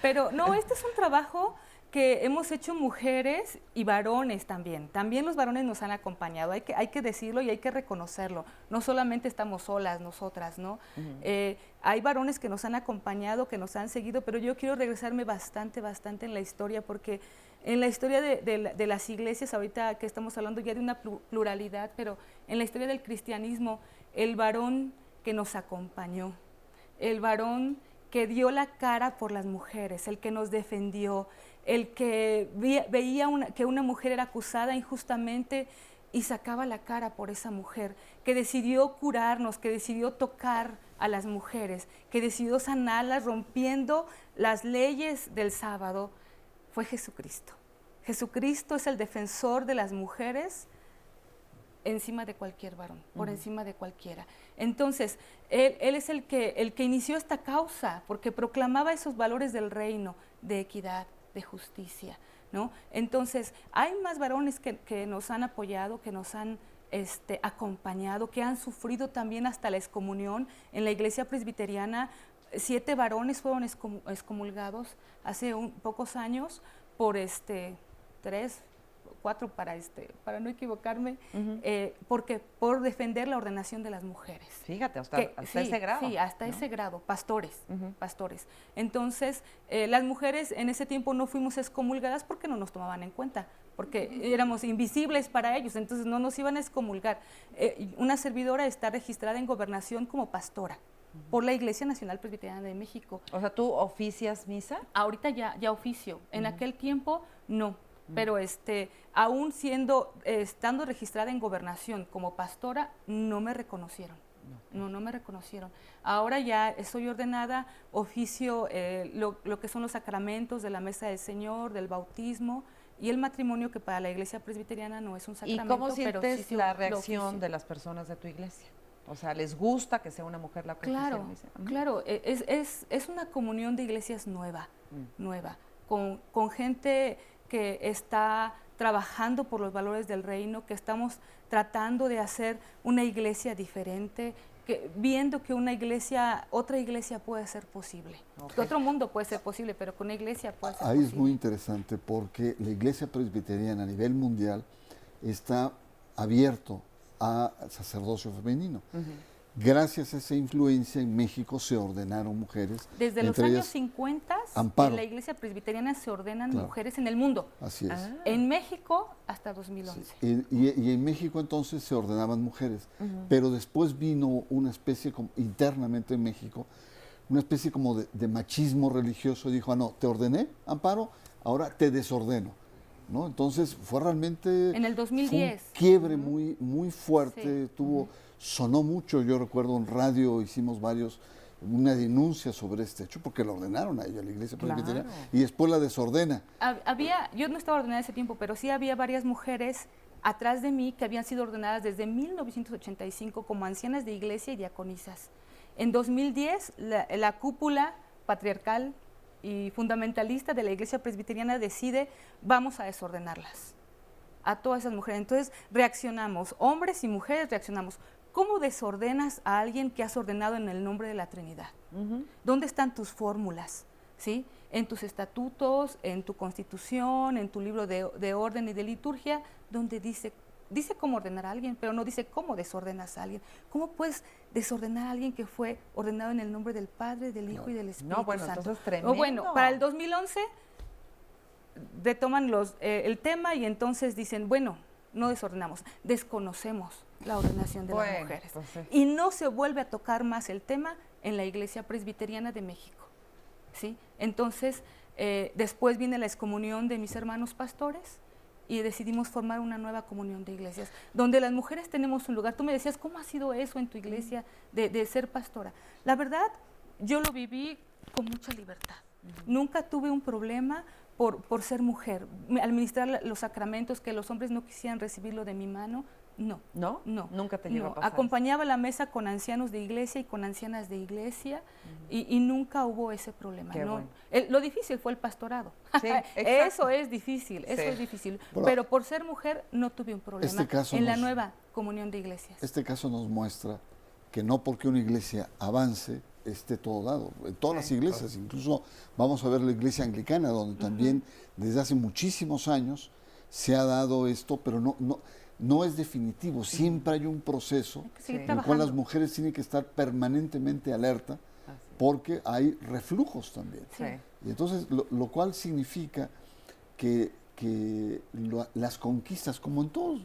Speaker 6: Pero no, este es un trabajo que hemos hecho mujeres y varones también. También los varones nos han acompañado, hay que decirlo y hay que reconocerlo. No solamente estamos solas nosotras, ¿no? Hay varones que nos han acompañado, que nos han seguido, pero yo quiero regresarme bastante en la historia, porque en la historia de las iglesias, ahorita que estamos hablando ya de una pluralidad, pero en la historia del cristianismo, el varón que nos acompañó, el varón que dio la cara por las mujeres, el que nos defendió, el que veía que una mujer era acusada injustamente y sacaba la cara por esa mujer, que decidió curarnos, que decidió tocar a las mujeres, que decidió sanarlas rompiendo las leyes del sábado, fue Jesucristo. Jesucristo es el defensor de las mujeres encima de cualquier varón, por encima de cualquiera. Entonces, él es el que inició esta causa, porque proclamaba esos valores del reino, de equidad, de justicia, ¿no? Entonces, hay más varones que nos han apoyado, que nos han acompañado, que han sufrido también hasta la excomunión. En la iglesia presbiteriana, 7 varones fueron excomulgados hace pocos años por 3, 4 para no equivocarme, porque por defender la ordenación de las mujeres.
Speaker 2: Fíjate, hasta ese grado.
Speaker 6: Sí, hasta ese grado, pastores. Entonces, las mujeres en ese tiempo no fuimos excomulgadas porque no nos tomaban en cuenta, porque éramos invisibles para ellos, entonces no nos iban a excomulgar. Una servidora está registrada en gobernación como pastora por la Iglesia Nacional Presbiteriana de México.
Speaker 2: O sea, ¿tú oficias misa?
Speaker 6: Ahorita ya oficio, en aquel tiempo no. Pero aún estando registrada en gobernación como pastora, no me reconocieron. No me reconocieron. Ahora ya estoy ordenada, oficio lo que son los sacramentos de la mesa del Señor, del bautismo y el matrimonio, que para la iglesia presbiteriana no es un sacramento.
Speaker 2: ¿Y cómo sientes la reacción de las personas de tu iglesia? O sea, ¿les gusta que sea una mujer la que oficie la misa?
Speaker 6: Claro, es una comunión de iglesias nueva, con gente que está trabajando por los valores del reino, que estamos tratando de hacer una iglesia diferente, viendo que otra iglesia puede ser posible. Otro mundo puede ser posible, pero con una iglesia puede ser posible.
Speaker 5: Ahí es muy interesante porque la iglesia presbiteriana a nivel mundial está abierto a sacerdocio femenino. Gracias a esa influencia, en México se ordenaron mujeres.
Speaker 6: Desde los años 50, en la iglesia presbiteriana se ordenan mujeres en el mundo.
Speaker 5: Así es.
Speaker 6: En México hasta 2011.
Speaker 5: Sí. Y en México entonces se ordenaban mujeres, pero después vino una especie, internamente en México, una especie como de machismo religioso. Dijo, no, te ordené, Amparo, ahora te desordeno, ¿no? Entonces fue realmente...
Speaker 6: En el 2010.
Speaker 5: Fue un quiebre muy fuerte, sonó mucho. Yo recuerdo en radio, hicimos una denuncia sobre este hecho, porque la ordenaron a ella, la iglesia presbiteriana, y después la desordena.
Speaker 6: Yo no estaba ordenada ese tiempo, pero sí había varias mujeres atrás de mí que habían sido ordenadas desde 1985 como ancianas de iglesia y diaconisas. En 2010, la cúpula patriarcal y fundamentalista de la iglesia presbiteriana decide, vamos a desordenarlas a todas esas mujeres. Entonces reaccionamos, hombres y mujeres reaccionamos. ¿cómo desordenas a alguien que has ordenado en el nombre de la Trinidad? ¿Dónde están tus fórmulas? ¿Sí? En tus estatutos, en tu constitución, en tu libro de orden y de liturgia, donde dice cómo ordenar a alguien, pero no dice cómo desordenas a alguien. ¿Cómo puedes desordenar a alguien que fue ordenado en el nombre del Padre, del Hijo y del Espíritu
Speaker 2: No, bueno,
Speaker 6: Santo?
Speaker 2: entonces tremendo.
Speaker 6: Bueno, para el 2011 retoman el tema y entonces dicen, bueno, no desordenamos, desconocemos la ordenación de las mujeres.
Speaker 2: Pues sí.
Speaker 6: Y no se vuelve a tocar más el tema en la Iglesia Presbiteriana de México. ¿Sí? Entonces, después viene la excomunión de mis hermanos pastores y decidimos formar una nueva comunión de iglesias, donde las mujeres tenemos un lugar. Tú me decías, ¿cómo ha sido eso en tu iglesia de ser pastora? La verdad, yo lo viví con mucha libertad. Nunca tuve un problema por ser mujer. Al ministrar los sacramentos, que los hombres no quisieran recibirlo de mi mano, no.
Speaker 2: ¿No?
Speaker 6: No.
Speaker 2: Nunca te llegó a pasar.
Speaker 6: Acompañaba la mesa con ancianos de iglesia y con ancianas de iglesia y nunca hubo ese problema.
Speaker 2: Qué
Speaker 6: ¿no?
Speaker 2: bueno.
Speaker 6: Lo difícil fue el pastorado.
Speaker 2: Sí,
Speaker 6: Eso es difícil, eso
Speaker 2: Sí.
Speaker 6: es difícil.
Speaker 5: Bueno,
Speaker 6: pero por ser mujer no tuve un problema en la nueva comunión de iglesias.
Speaker 5: Este caso nos muestra que no porque una iglesia avance esté todo dado. En todas las iglesias, incluso vamos a ver la iglesia anglicana, donde también desde hace muchísimos años se ha dado esto, pero no es definitivo. Siempre hay un proceso en el cual las mujeres tienen que estar permanentemente alerta porque hay reflujos también.
Speaker 2: Sí.
Speaker 5: Y entonces, lo cual significa que las conquistas, como en todos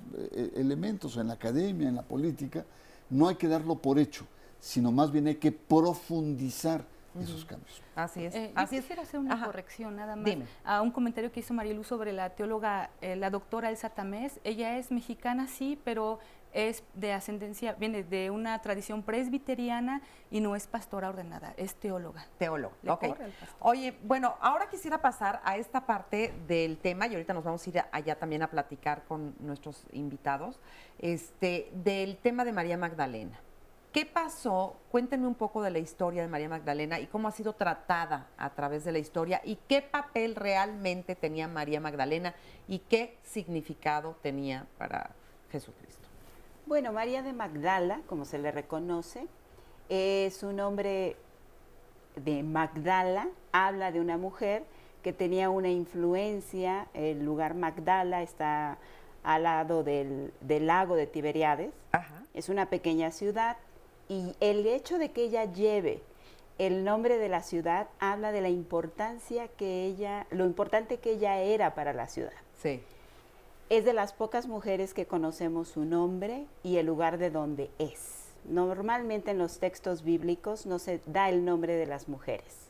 Speaker 5: elementos, en la academia, en la política, no hay que darlo por hecho, sino más bien hay que profundizar esos cambios.
Speaker 2: Así es.
Speaker 6: Yo quisiera hacer una corrección nada más.
Speaker 2: Dime.
Speaker 6: A un comentario que hizo Marilu sobre la teóloga, la doctora Elsa Tamés. Ella es mexicana, sí, pero es de ascendencia, viene de una tradición presbiteriana y no es pastora ordenada, es teóloga.
Speaker 2: Teóloga,
Speaker 6: Le
Speaker 2: ok.
Speaker 6: corre el pastor.
Speaker 2: Oye, bueno, ahora quisiera pasar a esta parte del tema y ahorita nos vamos a ir allá también a platicar con nuestros invitados, del tema de María Magdalena. ¿Qué pasó? Cuéntenme un poco de la historia de María Magdalena y cómo ha sido tratada a través de la historia y qué papel realmente tenía María Magdalena y qué significado tenía para Jesucristo.
Speaker 8: Bueno, María de Magdala, como se le reconoce, es un nombre de Magdala, habla de una mujer que tenía una influencia. El lugar Magdala está al lado del lago de Tiberíades. Es una pequeña ciudad y el hecho de que ella lleve el nombre de la ciudad habla de la importancia lo importante que ella era para la ciudad.
Speaker 2: Sí.
Speaker 8: Es de las pocas mujeres que conocemos su nombre y el lugar de donde es. Normalmente en los textos bíblicos no se da el nombre de las mujeres.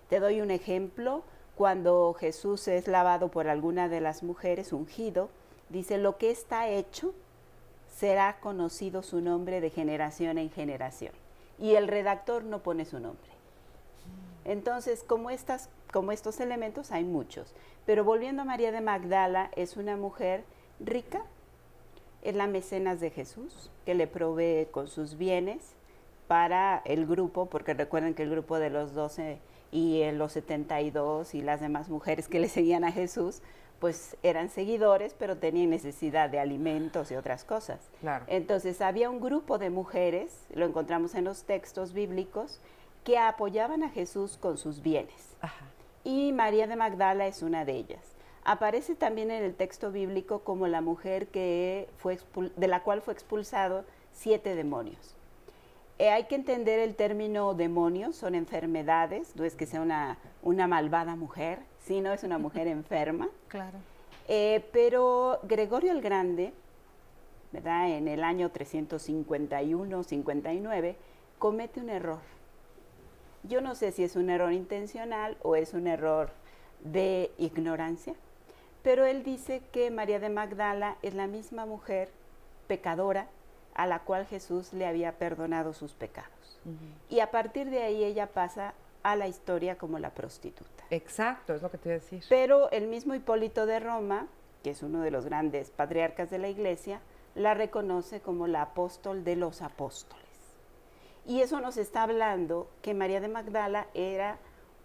Speaker 8: Te doy un ejemplo. Cuando Jesús es lavado por alguna de las mujeres, ungido, dice, lo que está hecho será conocido su nombre de generación en generación. Y el redactor no pone su nombre. Entonces, como estos elementos hay muchos. Pero volviendo a María de Magdala, es una mujer rica, es la mecenas de Jesús, que le provee con sus bienes para el grupo, porque recuerden que el grupo de los 12 y los 72 y las demás mujeres que le seguían a Jesús, pues eran seguidores, pero tenían necesidad de alimentos y otras cosas.
Speaker 2: Claro.
Speaker 8: Entonces había un grupo de mujeres, lo encontramos en los textos bíblicos, que apoyaban a Jesús con sus bienes. Y María de Magdala es una de ellas. Aparece también en el texto bíblico como la mujer que de la cual fue expulsado 7 demonios. Hay que entender el término demonios, son enfermedades, no es que sea una malvada mujer, sino es una mujer enferma.
Speaker 6: Claro.
Speaker 8: Pero Gregorio el Grande, ¿verdad?, en el año 351-59, comete un error. Yo no sé si es un error intencional o es un error de ignorancia, pero él dice que María de Magdala es la misma mujer pecadora a la cual Jesús le había perdonado sus pecados. Y a partir de ahí ella pasa a la historia como la prostituta.
Speaker 2: Exacto, es lo que te iba a decir.
Speaker 8: Pero el mismo Hipólito de Roma, que es uno de los grandes patriarcas de la Iglesia, la reconoce como la apóstol de los apóstoles. Y eso nos está hablando que María de Magdala era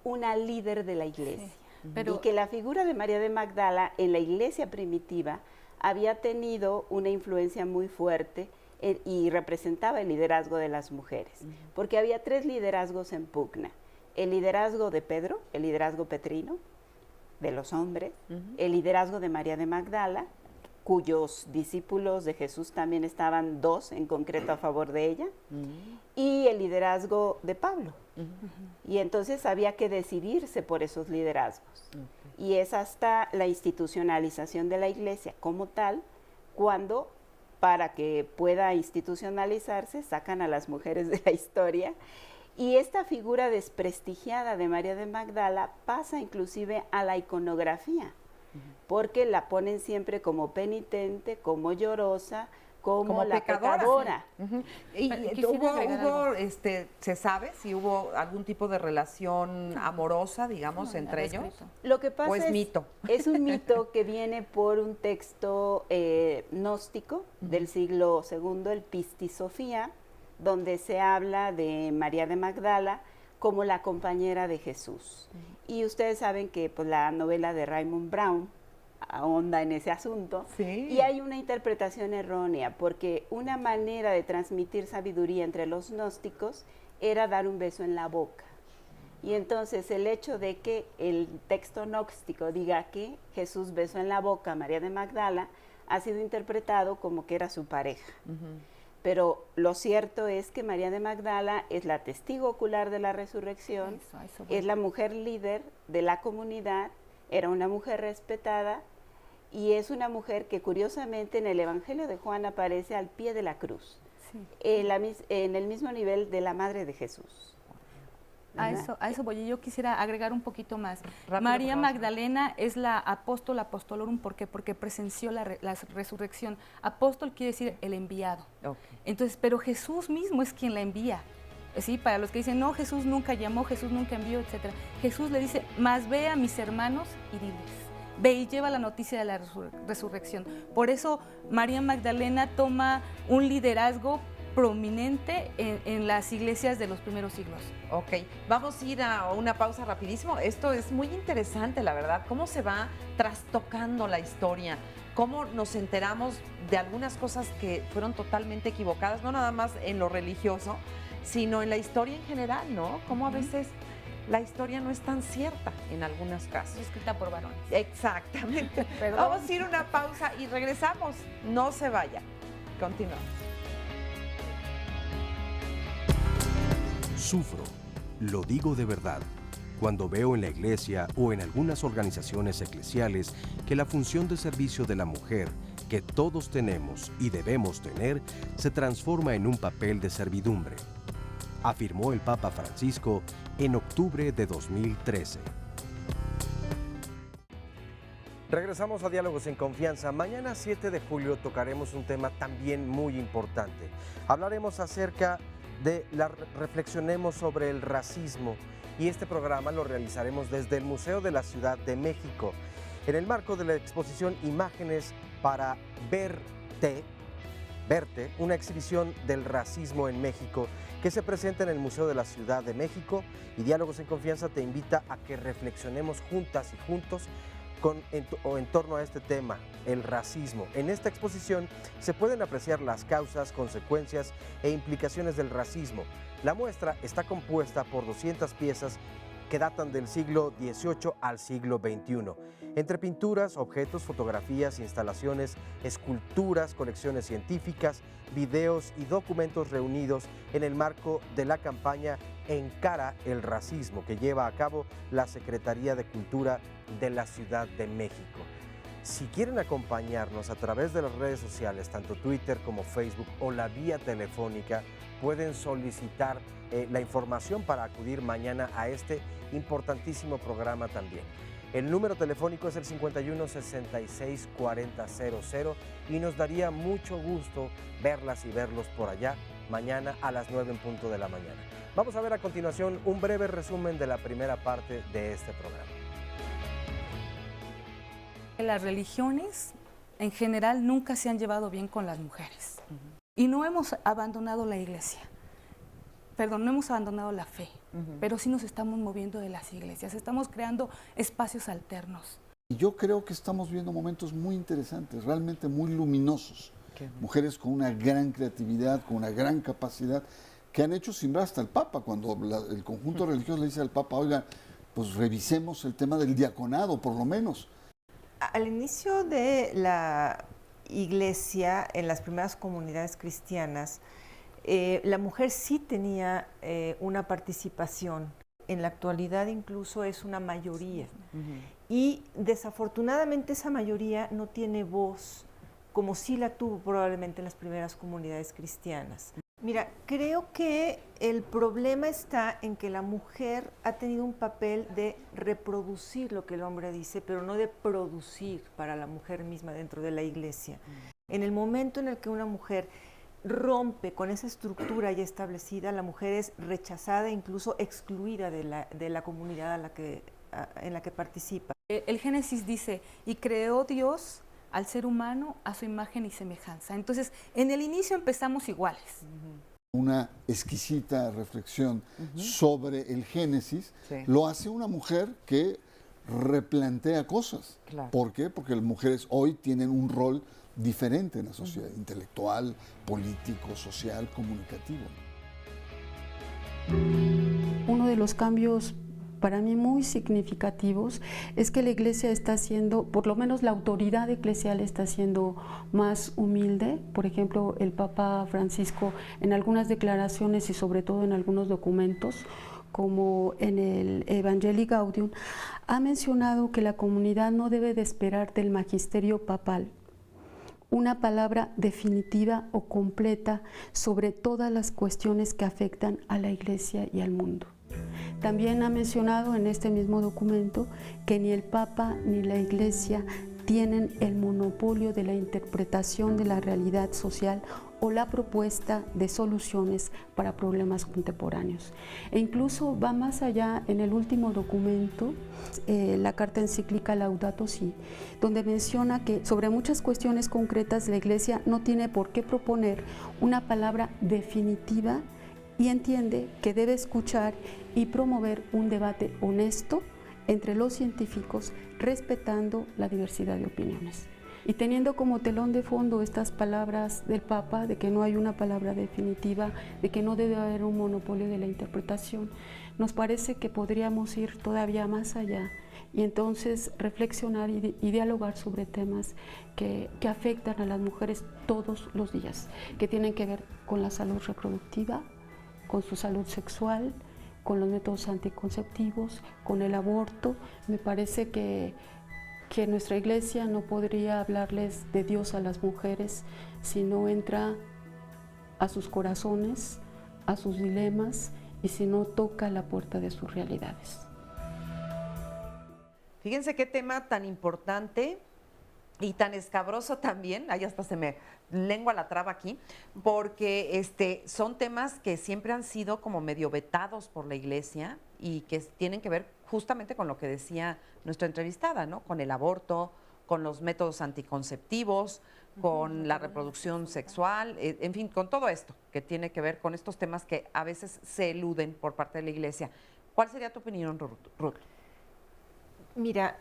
Speaker 8: una líder de la Iglesia. Sí, y que la figura de María de Magdala en la Iglesia primitiva había tenido una influencia muy fuerte y representaba el liderazgo de las mujeres, porque había 3 liderazgos en pugna. El liderazgo de Pedro, el liderazgo petrino, de los hombres, el liderazgo de María de Magdala, cuyos discípulos de Jesús también estaban 2 en concreto a favor de ella, y el liderazgo de Pablo. Y entonces había que decidirse por esos liderazgos. Y es hasta la institucionalización de la iglesia como tal, cuando, para que pueda institucionalizarse, sacan a las mujeres de la historia. Y esta figura desprestigiada de María de Magdala pasa inclusive a la iconografía, porque la ponen siempre como penitente, como llorosa, como la pecadora.
Speaker 2: Y ¿se sabe si hubo algún tipo de relación amorosa, digamos, entre ellos?
Speaker 8: Lo que pasa
Speaker 2: es mito.
Speaker 8: Es un mito que viene por un texto gnóstico del siglo II, el Pistisofía, donde se habla de María de Magdala como la compañera de Jesús. Y ustedes saben que pues, la novela de Raymond Brown ahonda en ese asunto, y hay una interpretación errónea, porque una manera de transmitir sabiduría entre los gnósticos era dar un beso en la boca. Y entonces el hecho de que el texto gnóstico diga que Jesús besó en la boca a María de Magdala ha sido interpretado como que era su pareja. Pero lo cierto es que María de Magdala es la testigo ocular de la resurrección, es la mujer líder de la comunidad, era una mujer respetada, y es una mujer que curiosamente en el Evangelio de Juan aparece al pie de la cruz, en el mismo nivel de la Madre de Jesús.
Speaker 6: A eso voy. Yo quisiera agregar un poquito más. María Magdalena es la apóstola apostolorum. ¿Por qué? Porque presenció la resurrección. Apóstol quiere decir el enviado. Entonces, pero Jesús mismo es quien la envía. ¿Sí? Para los que dicen, no, Jesús nunca llamó, Jesús nunca envió, etc. Jesús le dice, más ve a mis hermanos y diles. Ve y lleva la noticia de la resurrección. Por eso María Magdalena toma un liderazgo prominente en las iglesias de los primeros siglos.
Speaker 2: Ok, vamos a ir a una pausa rapidísimo. Esto es muy interesante, la verdad, cómo se va trastocando la historia, cómo nos enteramos de algunas cosas que fueron totalmente equivocadas, no nada más en lo religioso, sino en la historia en general, ¿no? Cómo a veces la historia no es tan cierta en algunos casos.
Speaker 6: Escrita por varones.
Speaker 2: Exactamente. Vamos a ir a una pausa y regresamos. No se vaya. Continuamos.
Speaker 1: Sufro, lo digo de verdad, cuando veo en la iglesia o en algunas organizaciones eclesiales que la función de servicio de la mujer, que todos tenemos y debemos tener, se transforma en un papel de servidumbre, afirmó el Papa Francisco en octubre de 2013.
Speaker 3: Regresamos a Diálogos en Confianza. Mañana 7 de julio tocaremos un tema también muy importante. Hablaremos acerca de reflexionemos sobre el racismo, y este programa lo realizaremos desde el Museo de la Ciudad de México, en el marco de la exposición Imágenes para Verte, una exhibición del racismo en México que se presenta en el Museo de la Ciudad de México, y Diálogos en Confianza te invita a que reflexionemos juntas y juntos en torno a este tema, el racismo. En esta exposición se pueden apreciar las causas, consecuencias e implicaciones del racismo. La muestra está compuesta por 200 piezas que datan del siglo XVIII al siglo XXI. Entre pinturas, objetos, fotografías, instalaciones, esculturas, colecciones científicas, videos y documentos reunidos en el marco de la campaña Encara el Racismo, que lleva a cabo la Secretaría de Cultura de la Ciudad de México. Si quieren acompañarnos a través de las redes sociales, tanto Twitter como Facebook o la vía telefónica, pueden solicitar la información para acudir mañana a este importantísimo programa también. El número telefónico es el 51 66 40 00 y nos daría mucho gusto verlas y verlos por allá mañana a las 9 en punto de la mañana. Vamos a ver a continuación un breve resumen de la primera parte de este programa.
Speaker 6: Las religiones en general nunca se han llevado bien con las mujeres. Y no hemos abandonado la iglesia. Perdón, no hemos abandonado la fe, pero sí nos estamos moviendo de las iglesias, estamos creando espacios alternos.
Speaker 5: Yo creo que estamos viendo momentos muy interesantes, realmente muy luminosos mujeres con una gran creatividad, con una gran capacidad, que han hecho simbrar hasta el Papa, cuando el conjunto religioso le dice al Papa, oiga, pues revisemos el tema del diaconado, por lo menos.
Speaker 7: Al inicio de la Iglesia, en las primeras comunidades cristianas, la mujer sí tenía una participación. En la actualidad incluso es una mayoría. Y desafortunadamente esa mayoría no tiene voz, como sí la tuvo probablemente en las primeras comunidades cristianas. Mira, creo que el problema está en que la mujer ha tenido un papel de reproducir lo que el hombre dice, pero no de producir para la mujer misma dentro de la iglesia. En el momento en el que una mujer rompe con esa estructura ya establecida, la mujer es rechazada e incluso excluida de la comunidad en la que participa.
Speaker 6: El Génesis dice, y creó Dios al ser humano a su imagen y semejanza. Entonces, en el inicio empezamos iguales.
Speaker 5: Una exquisita reflexión sobre el Génesis lo hace una mujer que replantea cosas. ¿Por qué? Porque las mujeres hoy tienen un rol diferente en la sociedad, intelectual, político, social, comunicativo.
Speaker 17: Uno de los cambios para mí muy significativos es que la Iglesia está siendo, por lo menos la autoridad eclesial está siendo más humilde. Por ejemplo, el Papa Francisco en algunas declaraciones y sobre todo en algunos documentos, como en el Evangelii Gaudium, ha mencionado que la comunidad no debe de esperar del magisterio papal una palabra definitiva o completa sobre todas las cuestiones que afectan a la Iglesia y al mundo. También ha mencionado en este mismo documento que ni el Papa ni la Iglesia tienen el monopolio de la interpretación de la realidad social o la propuesta de soluciones para problemas contemporáneos. E incluso va más allá en el último documento, la carta encíclica Laudato Si, donde menciona que sobre muchas cuestiones concretas la Iglesia no tiene por qué proponer una palabra definitiva y entiende que debe escuchar y promover un debate honesto entre los científicos, respetando la diversidad de opiniones. Y teniendo como telón de fondo estas palabras del Papa, de que no hay una palabra definitiva, de que no debe haber un monopolio de la interpretación, nos parece que podríamos ir todavía más allá y entonces reflexionar y dialogar sobre temas que afectan a las mujeres todos los días, que tienen que ver con la salud reproductiva, con su salud sexual, con los métodos anticonceptivos, con el aborto. Me parece que nuestra Iglesia no podría hablarles de Dios a las mujeres si no entra a sus corazones, a sus dilemas y si no toca la puerta de sus realidades.
Speaker 2: Fíjense qué tema tan importante y tan escabroso también, ahí hasta se me lengua la traba aquí, porque son temas que siempre han sido como medio vetados por la Iglesia y que tienen que ver justamente con lo que decía nuestra entrevistada, ¿no? Con el aborto, con los métodos anticonceptivos, con la reproducción sexual, en fin, con todo esto que tiene que ver con estos temas que a veces se eluden por parte de la Iglesia. ¿Cuál sería tu opinión, Ruth?
Speaker 7: Mira,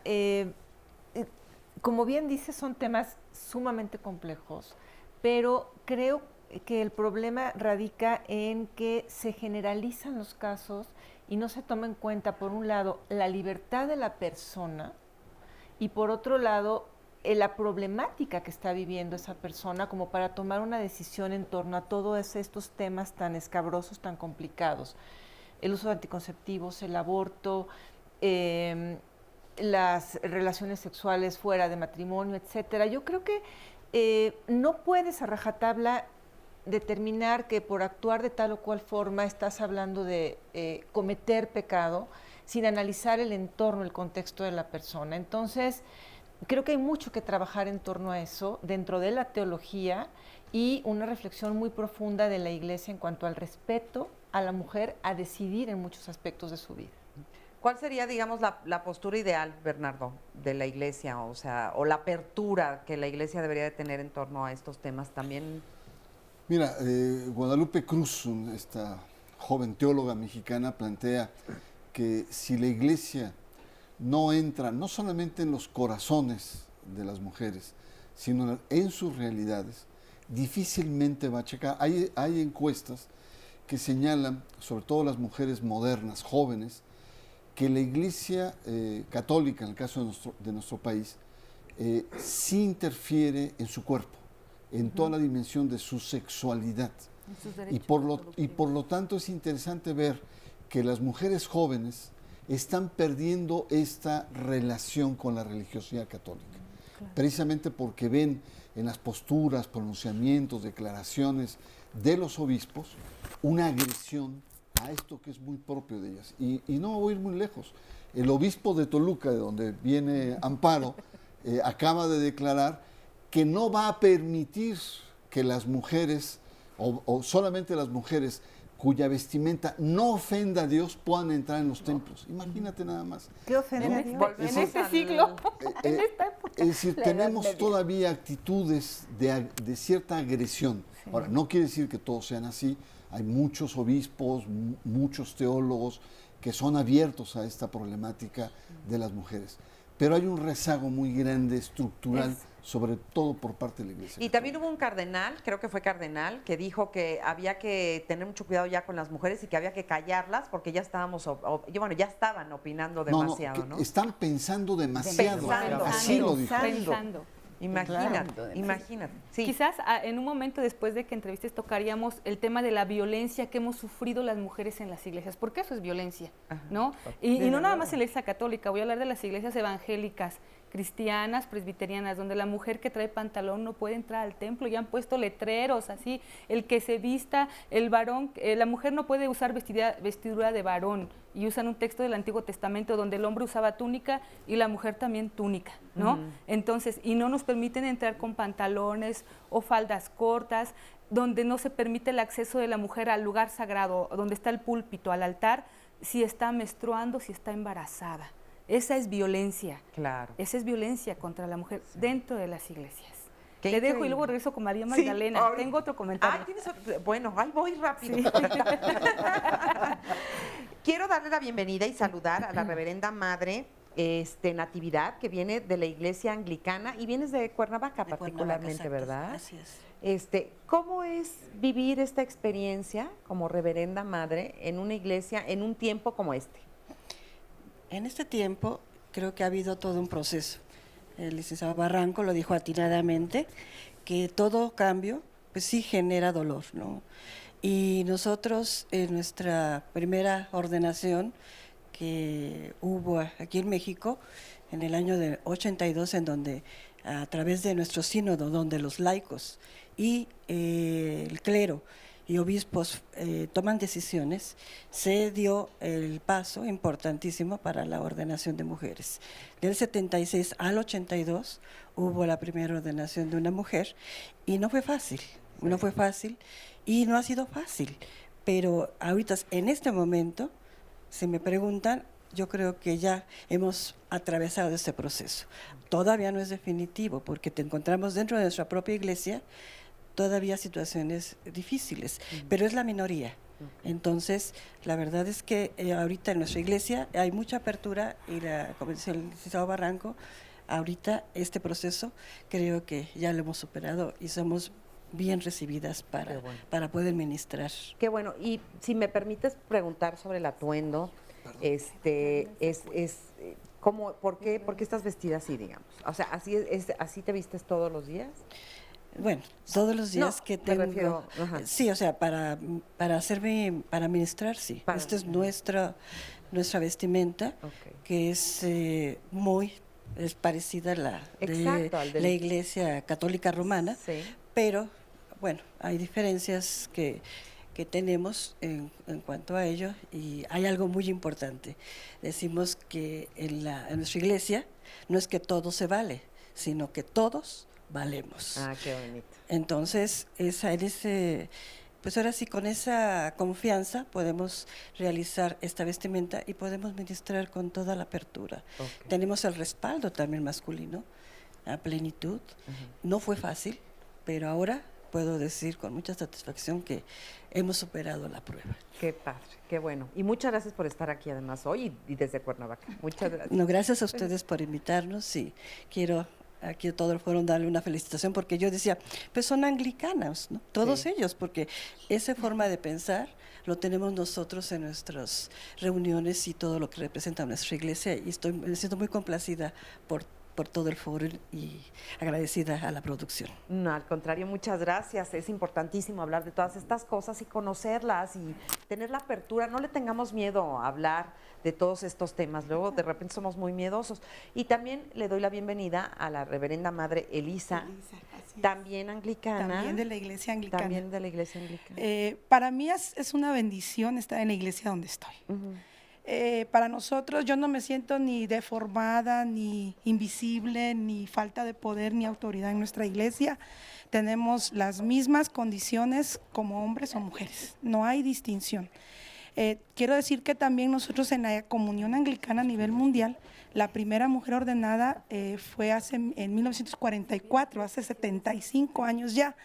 Speaker 7: como bien dices, son temas sumamente complejos, pero creo que el problema radica en que se generalizan los casos y no se toma en cuenta, por un lado, la libertad de la persona y por otro lado, la problemática que está viviendo esa persona como para tomar una decisión en torno a todos estos temas tan escabrosos, tan complicados. El uso de anticonceptivos, el aborto, las relaciones sexuales fuera de matrimonio, etcétera. Yo creo que no puedes a rajatabla determinar que por actuar de tal o cual forma estás hablando de cometer pecado sin analizar el entorno, el contexto de la persona. Entonces, creo que hay mucho que trabajar en torno a eso dentro de la teología y una reflexión muy profunda de la Iglesia en cuanto al respeto a la mujer a decidir en muchos aspectos de su vida.
Speaker 2: ¿Cuál sería, digamos, la postura ideal, Bernardo, de la Iglesia? O la apertura que la Iglesia debería de tener en torno a estos temas también.
Speaker 5: Mira, Guadalupe Cruz, esta joven teóloga mexicana, plantea que si la Iglesia no entra no solamente en los corazones de las mujeres, sino en sus realidades, difícilmente va a checar. Hay encuestas que señalan, sobre todo las mujeres modernas, jóvenes, que la Iglesia católica, en el caso de nuestro país, sí interfiere en su cuerpo, en toda la dimensión de su sexualidad. Y por lo tanto es interesante ver que las mujeres jóvenes están perdiendo esta relación con la religiosidad católica, precisamente porque ven en las posturas, pronunciamientos, declaraciones de los obispos una agresión a esto que es muy propio de ellas. Y no voy a ir muy lejos. El obispo de Toluca, de donde viene Amparo, acaba de declarar que no va a permitir que las mujeres, o solamente las mujeres cuya vestimenta no ofenda a Dios, puedan entrar en los templos. Imagínate nada más.
Speaker 7: ¿Qué ofende a Dios?
Speaker 6: En este siglo, en esta época.
Speaker 5: Es decir, tenemos todavía actitudes de cierta agresión. Sí. Ahora, no quiere decir que todos sean así. Hay muchos obispos, muchos teólogos que son abiertos a esta problemática de las mujeres. Pero hay un rezago muy grande, estructural, sobre todo por parte de la Iglesia.
Speaker 2: Y también hubo un cardenal, creo que fue cardenal, que dijo que había que tener mucho cuidado ya con las mujeres y que había que callarlas porque ya estábamos, ya estaban opinando demasiado, ¿no?
Speaker 5: Están pensando demasiado. Así lo dijo.
Speaker 2: Imagínate. Sí.
Speaker 6: Quizás en un momento después de que entrevistes tocaríamos el tema de la violencia que hemos sufrido las mujeres en las iglesias, porque eso es violencia, ¿no? Y no nada más en la iglesia católica, voy a hablar de las iglesias evangélicas, cristianas, presbiterianas, donde la mujer que trae pantalón no puede entrar al templo, y han puesto letreros así, el que se vista, el varón, la mujer no puede usar vestidura de varón, y usan un texto del Antiguo Testamento donde el hombre usaba túnica y la mujer también túnica, ¿no? Entonces, y no nos permiten entrar con pantalones o faldas cortas, donde no se permite el acceso de la mujer al lugar sagrado, donde está el púlpito, al altar, si está menstruando, si está embarazada. Esa es violencia. Claro. Esa es violencia contra la mujer dentro de las iglesias. Te dejo y luego regreso con María Magdalena. Sí, tengo otro comentario.
Speaker 2: Bueno, ahí voy rápido. Sí. Quiero darle la bienvenida y saludar a la reverenda madre Natividad, que viene de la iglesia anglicana y vienes de Cuernavaca particularmente, ¿verdad?
Speaker 18: Así es.
Speaker 2: ¿Cómo es vivir esta experiencia como reverenda madre en una iglesia en un tiempo como este?
Speaker 18: En este tiempo creo que ha habido todo un proceso. El licenciado Barranco lo dijo atinadamente, que todo cambio pues sí genera dolor, ¿no? Y nosotros en nuestra primera ordenación que hubo aquí en México, en el año de 82, en donde a través de nuestro sínodo, donde los laicos y el clero y obispos toman decisiones, se dio el paso importantísimo para la ordenación de mujeres. Del 76 al 82 hubo la primera ordenación de una mujer y no fue fácil, no fue fácil y no ha sido fácil, pero ahorita en este momento, si me preguntan, yo creo que ya hemos atravesado este proceso. Todavía no es definitivo porque te encontramos dentro de nuestra propia iglesia todavía situaciones difíciles, pero es la minoría. Entonces, la verdad es que ahorita en nuestra iglesia hay mucha apertura y como dice el licenciado Barranco, ahorita este proceso creo que ya lo hemos superado y somos bien recibidas para poder ministrar.
Speaker 2: Qué bueno. Y si me permites preguntar sobre el atuendo, ¿por qué estás vestida así, digamos? O sea, ¿así te vistes todos los días?
Speaker 18: Bueno, todos los días que tengo.
Speaker 2: Refiero,
Speaker 18: sí, o sea, para ministrar, sí. Esta es nuestra vestimenta, que es es parecida a la Iglesia Católica Romana, pero bueno, hay diferencias que tenemos en cuanto a ello, y hay algo muy importante. Decimos que en nuestra iglesia no es que todo se vale, sino que todos valemos.
Speaker 2: Ah, qué bonito.
Speaker 18: Entonces, pues ahora sí, con esa confianza podemos realizar esta vestimenta y podemos ministrar con toda la apertura. Okay. Tenemos el respaldo también masculino, a plenitud. No fue fácil, pero ahora puedo decir con mucha satisfacción que hemos superado la prueba.
Speaker 2: Qué padre, qué bueno. Y muchas gracias por estar aquí además hoy y desde Cuernavaca. Muchas gracias.
Speaker 18: No, gracias a ustedes por invitarnos y quiero aquí todos fueron darle una felicitación, porque yo decía, pues son anglicanos, ¿no? Todos ellos, porque esa forma de pensar lo tenemos nosotros en nuestras reuniones y todo lo que representa nuestra iglesia, y me siento muy complacida por todo el foro y agradecida a la producción.
Speaker 2: No, al contrario, muchas gracias. Es importantísimo hablar de todas estas cosas y conocerlas y tener la apertura. No le tengamos miedo a hablar de todos estos temas. Luego, de repente, somos muy miedosos. Y también le doy la bienvenida a la reverenda madre Elisa, también anglicana.
Speaker 19: También de la iglesia anglicana.
Speaker 2: También de la iglesia anglicana.
Speaker 19: Para mí es una bendición estar en la iglesia donde estoy. Para nosotros, yo no me siento ni deformada, ni invisible, ni falta de poder, ni autoridad en nuestra iglesia. Tenemos las mismas condiciones como hombres o mujeres, no hay distinción. Quiero decir que también nosotros en la comunión anglicana a nivel mundial, la primera mujer ordenada fue en 1944, hace 75 años ya.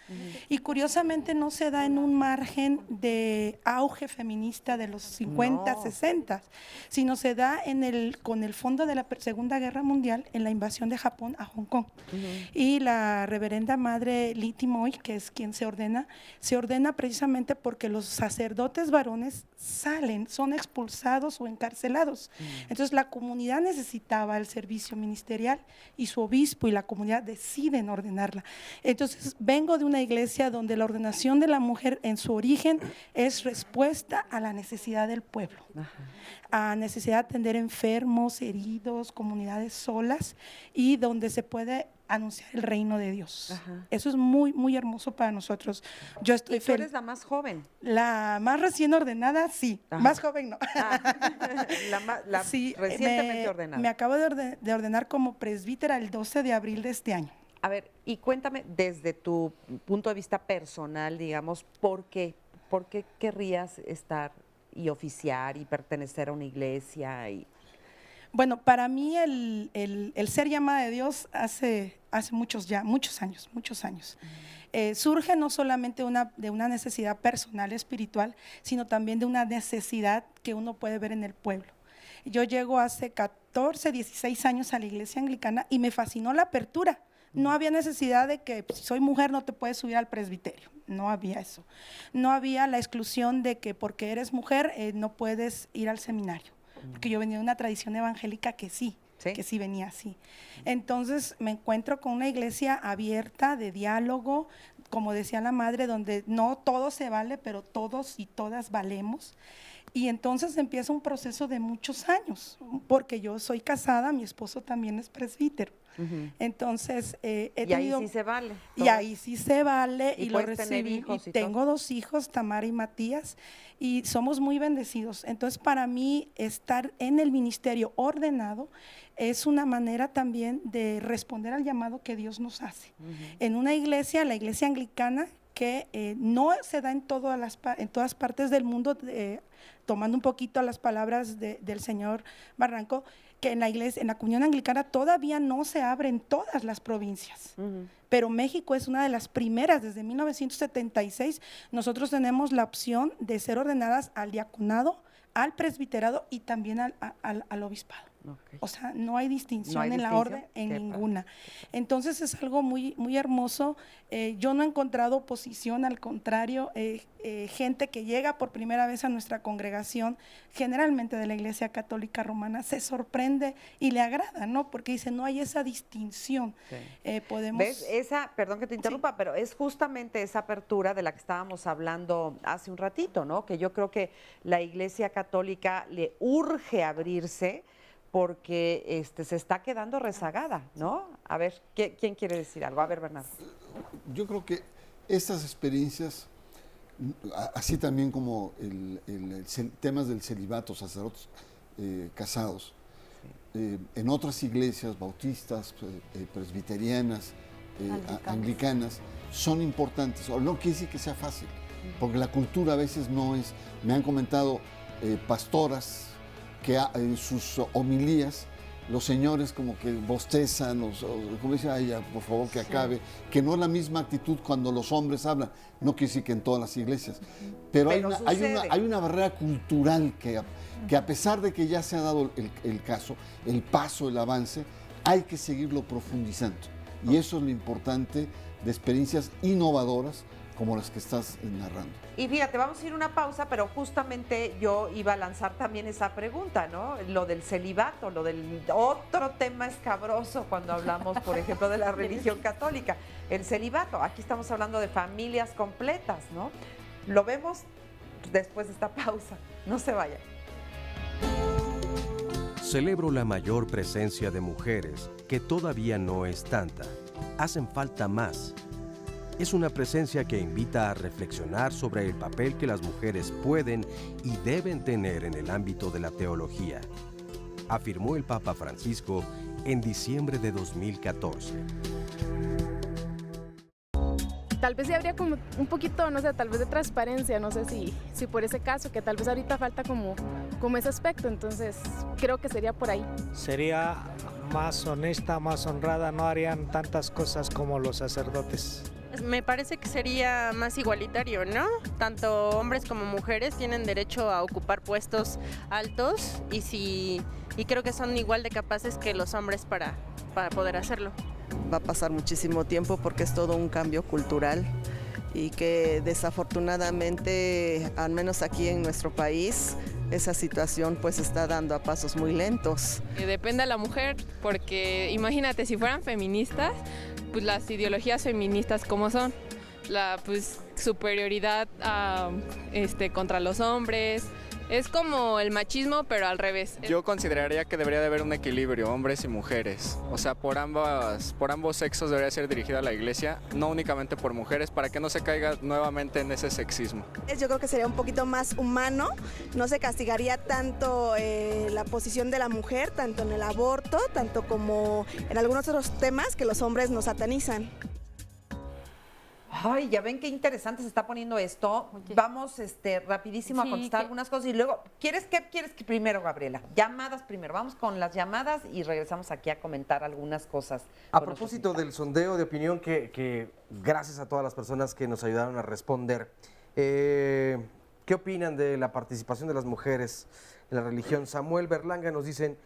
Speaker 19: Y curiosamente no se da en un margen de auge feminista de los 50, 60, sino se da con el fondo de la Segunda Guerra Mundial en la invasión de Japón a Hong Kong. Y la reverenda madre Liti Moy, que es quien se ordena precisamente porque los sacerdotes varones son expulsados o encarcelados. Entonces la comunidad necesitaba el servicio ministerial y su obispo y la comunidad deciden ordenarla. Entonces vengo de una iglesia donde la ordenación de la mujer en su origen es respuesta a la necesidad del pueblo, a necesidad de atender enfermos, heridos, comunidades solas, y donde se puede anunciar el reino de Dios. Eso es muy, muy hermoso para nosotros. Yo estoy
Speaker 2: ¿Y tú eres la más joven?
Speaker 19: La más recién ordenada, sí. Más joven no.
Speaker 2: Sí, recientemente ordenada.
Speaker 19: Me acabo de ordenar como presbítera el 12 de abril de este año.
Speaker 2: A ver, y cuéntame desde tu punto de vista personal, digamos, ¿por qué querrías estar y oficiar y pertenecer a una iglesia?
Speaker 19: Bueno, para mí el ser llamada de Dios hace muchos años. Surge no solamente de una necesidad personal, espiritual, sino también de una necesidad que uno puede ver en el pueblo. Yo llego hace 14, 16 años a la iglesia anglicana y me fascinó la apertura. No había necesidad de que si soy mujer no te puedes subir al presbiterio. No había eso. No había la exclusión de que porque eres mujer no puedes ir al seminario. Porque yo venía de una tradición evangélica que sí venía así. Entonces me encuentro con una iglesia abierta, de diálogo, como decía la madre, donde no todo se vale, pero todos y todas valemos. Y entonces empieza un proceso de muchos años, porque yo soy casada, mi esposo también es presbítero. Entonces,
Speaker 2: y ahí sí se vale.
Speaker 19: Y ahí sí se vale, y lo recibí.
Speaker 2: Hijos y
Speaker 19: tengo 2 hijos, Tamara y Matías, y somos muy bendecidos. Entonces, para mí, estar en el ministerio ordenado es una manera también de responder al llamado que Dios nos hace. En una iglesia, la iglesia anglicana, que no se da en todas partes del mundo, tomando un poquito las palabras del señor Barranco, que en la iglesia, en la comunión anglicana todavía no se abre en todas las provincias. Pero México es una de las primeras, desde 1976, nosotros tenemos la opción de ser ordenadas al diaconado, al presbiterado y también al obispado. O sea, no hay distinción en la orden, en ninguna. Entonces es algo muy, muy hermoso. Yo no he encontrado oposición, al contrario, gente que llega por primera vez a nuestra congregación, generalmente de la Iglesia Católica Romana, se sorprende y le agrada, ¿no? Porque dice, no hay esa distinción. Podemos...
Speaker 2: ¿Ves? Perdón que te interrumpa, pero es justamente esa apertura de la que estábamos hablando hace un ratito, ¿no? Que yo creo que la Iglesia Católica le urge abrirse, porque se está quedando rezagada, ¿no? A ver, ¿quién quiere decir algo? A ver, Bernardo.
Speaker 5: Yo creo que estas experiencias, así también como temas del celibato, sacerdotes casados, en otras iglesias bautistas, presbiterianas, anglicanas, son importantes. O no quiere decir que sea fácil, porque la cultura a veces no es. Me han comentado pastoras que en sus homilías los señores como que bostezan, como dice, ay, ya, por favor que acabe, que no es la misma actitud cuando los hombres hablan, no quiere decir que en todas las iglesias, pero hay una barrera cultural que a pesar de que ya se ha dado el caso, el paso, el avance, hay que seguirlo profundizando. Y eso es lo importante de experiencias innovadoras como las que estás narrando.
Speaker 2: Y fíjate, vamos a ir a una pausa, pero justamente yo iba a lanzar también esa pregunta, ¿no? Lo del celibato, lo del otro tema escabroso cuando hablamos, por ejemplo, de la religión católica. El celibato, aquí estamos hablando de familias completas, ¿no? Lo vemos después de esta pausa. No se vayan.
Speaker 1: Celebro la mayor presencia de mujeres, que todavía no es tanta. Hacen falta más. Es una presencia que invita a reflexionar sobre el papel que las mujeres pueden y deben tener en el ámbito de la teología, afirmó el Papa Francisco en diciembre de 2014.
Speaker 12: Tal vez sí habría como un poquito, no sé, tal vez de transparencia, no sé si por ese caso, que tal vez ahorita falta como ese aspecto, entonces creo que sería por ahí.
Speaker 9: Sería más honesta, más honrada, no harían tantas cosas como los sacerdotes.
Speaker 12: Me parece que sería más igualitario, ¿no? Tanto hombres como mujeres tienen derecho a ocupar puestos altos y creo que son igual de capaces que los hombres para poder hacerlo.
Speaker 20: Va a pasar muchísimo tiempo porque es todo un cambio cultural y que desafortunadamente, al menos aquí en nuestro país, esa situación pues está dando a pasos muy lentos.
Speaker 12: Depende de la mujer, porque imagínate, si fueran feministas, pues las ideologías feministas como son, la pues superioridad contra los hombres, es como el machismo pero al revés.
Speaker 14: Yo consideraría que debería de haber un equilibrio, hombres y mujeres, o sea, por ambos sexos debería ser dirigida la iglesia, no únicamente por mujeres, para que no se caiga nuevamente en ese sexismo.
Speaker 13: Yo creo que sería un poquito más humano, no se castigaría tanto la posición de la mujer, tanto en el aborto, tanto como en algunos otros temas que los hombres nos satanizan.
Speaker 2: Ay, ya ven qué interesante se está poniendo esto. Oye. Vamos rapidísimo a contestar algunas cosas y luego, ¿qué quieres que primero, Gabriela? Llamadas primero. Vamos con las llamadas y regresamos aquí a comentar algunas cosas.
Speaker 3: A propósito del sondeo de opinión que gracias a todas las personas que nos ayudaron a responder, ¿qué opinan de la participación de las mujeres en la religión? Samuel Berlanga nos dicen,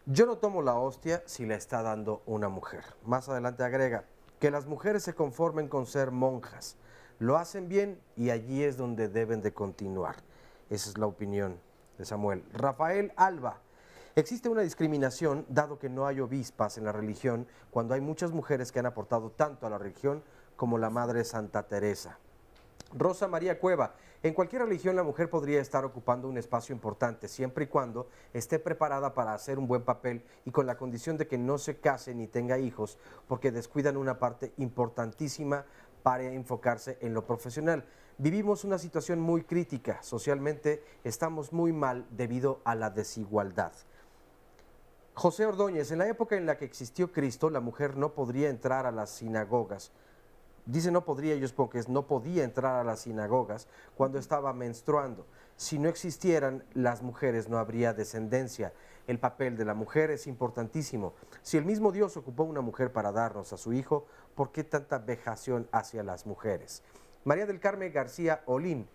Speaker 3: yo no tomo la hostia si la está dando una mujer. Más adelante agrega, que las mujeres se conformen con ser monjas. Lo hacen bien y allí es donde deben de continuar. Esa es la opinión de Samuel. Rafael Alba. Existe una discriminación dado que no hay obispas en la religión cuando hay muchas mujeres que han aportado tanto a la religión como la Madre Santa Teresa. Rosa María Cueva. En cualquier religión la mujer podría estar ocupando un espacio importante siempre y cuando esté preparada para hacer un buen papel y con la condición de que no se case ni tenga hijos porque descuidan una parte importantísima para enfocarse en lo profesional. Vivimos una situación muy crítica, socialmente estamos muy mal debido a la desigualdad. José Ordóñez, en la época en la que existió Cristo, la mujer no podría entrar a las sinagogas. Dice no podría, yo supongo que no podía entrar a las sinagogas cuando estaba menstruando. Si no existieran las mujeres no habría descendencia. El papel de la mujer es importantísimo. Si el mismo Dios ocupó una mujer para darnos a su hijo, ¿por qué tanta vejación hacia las mujeres? María del Carmen García Olín.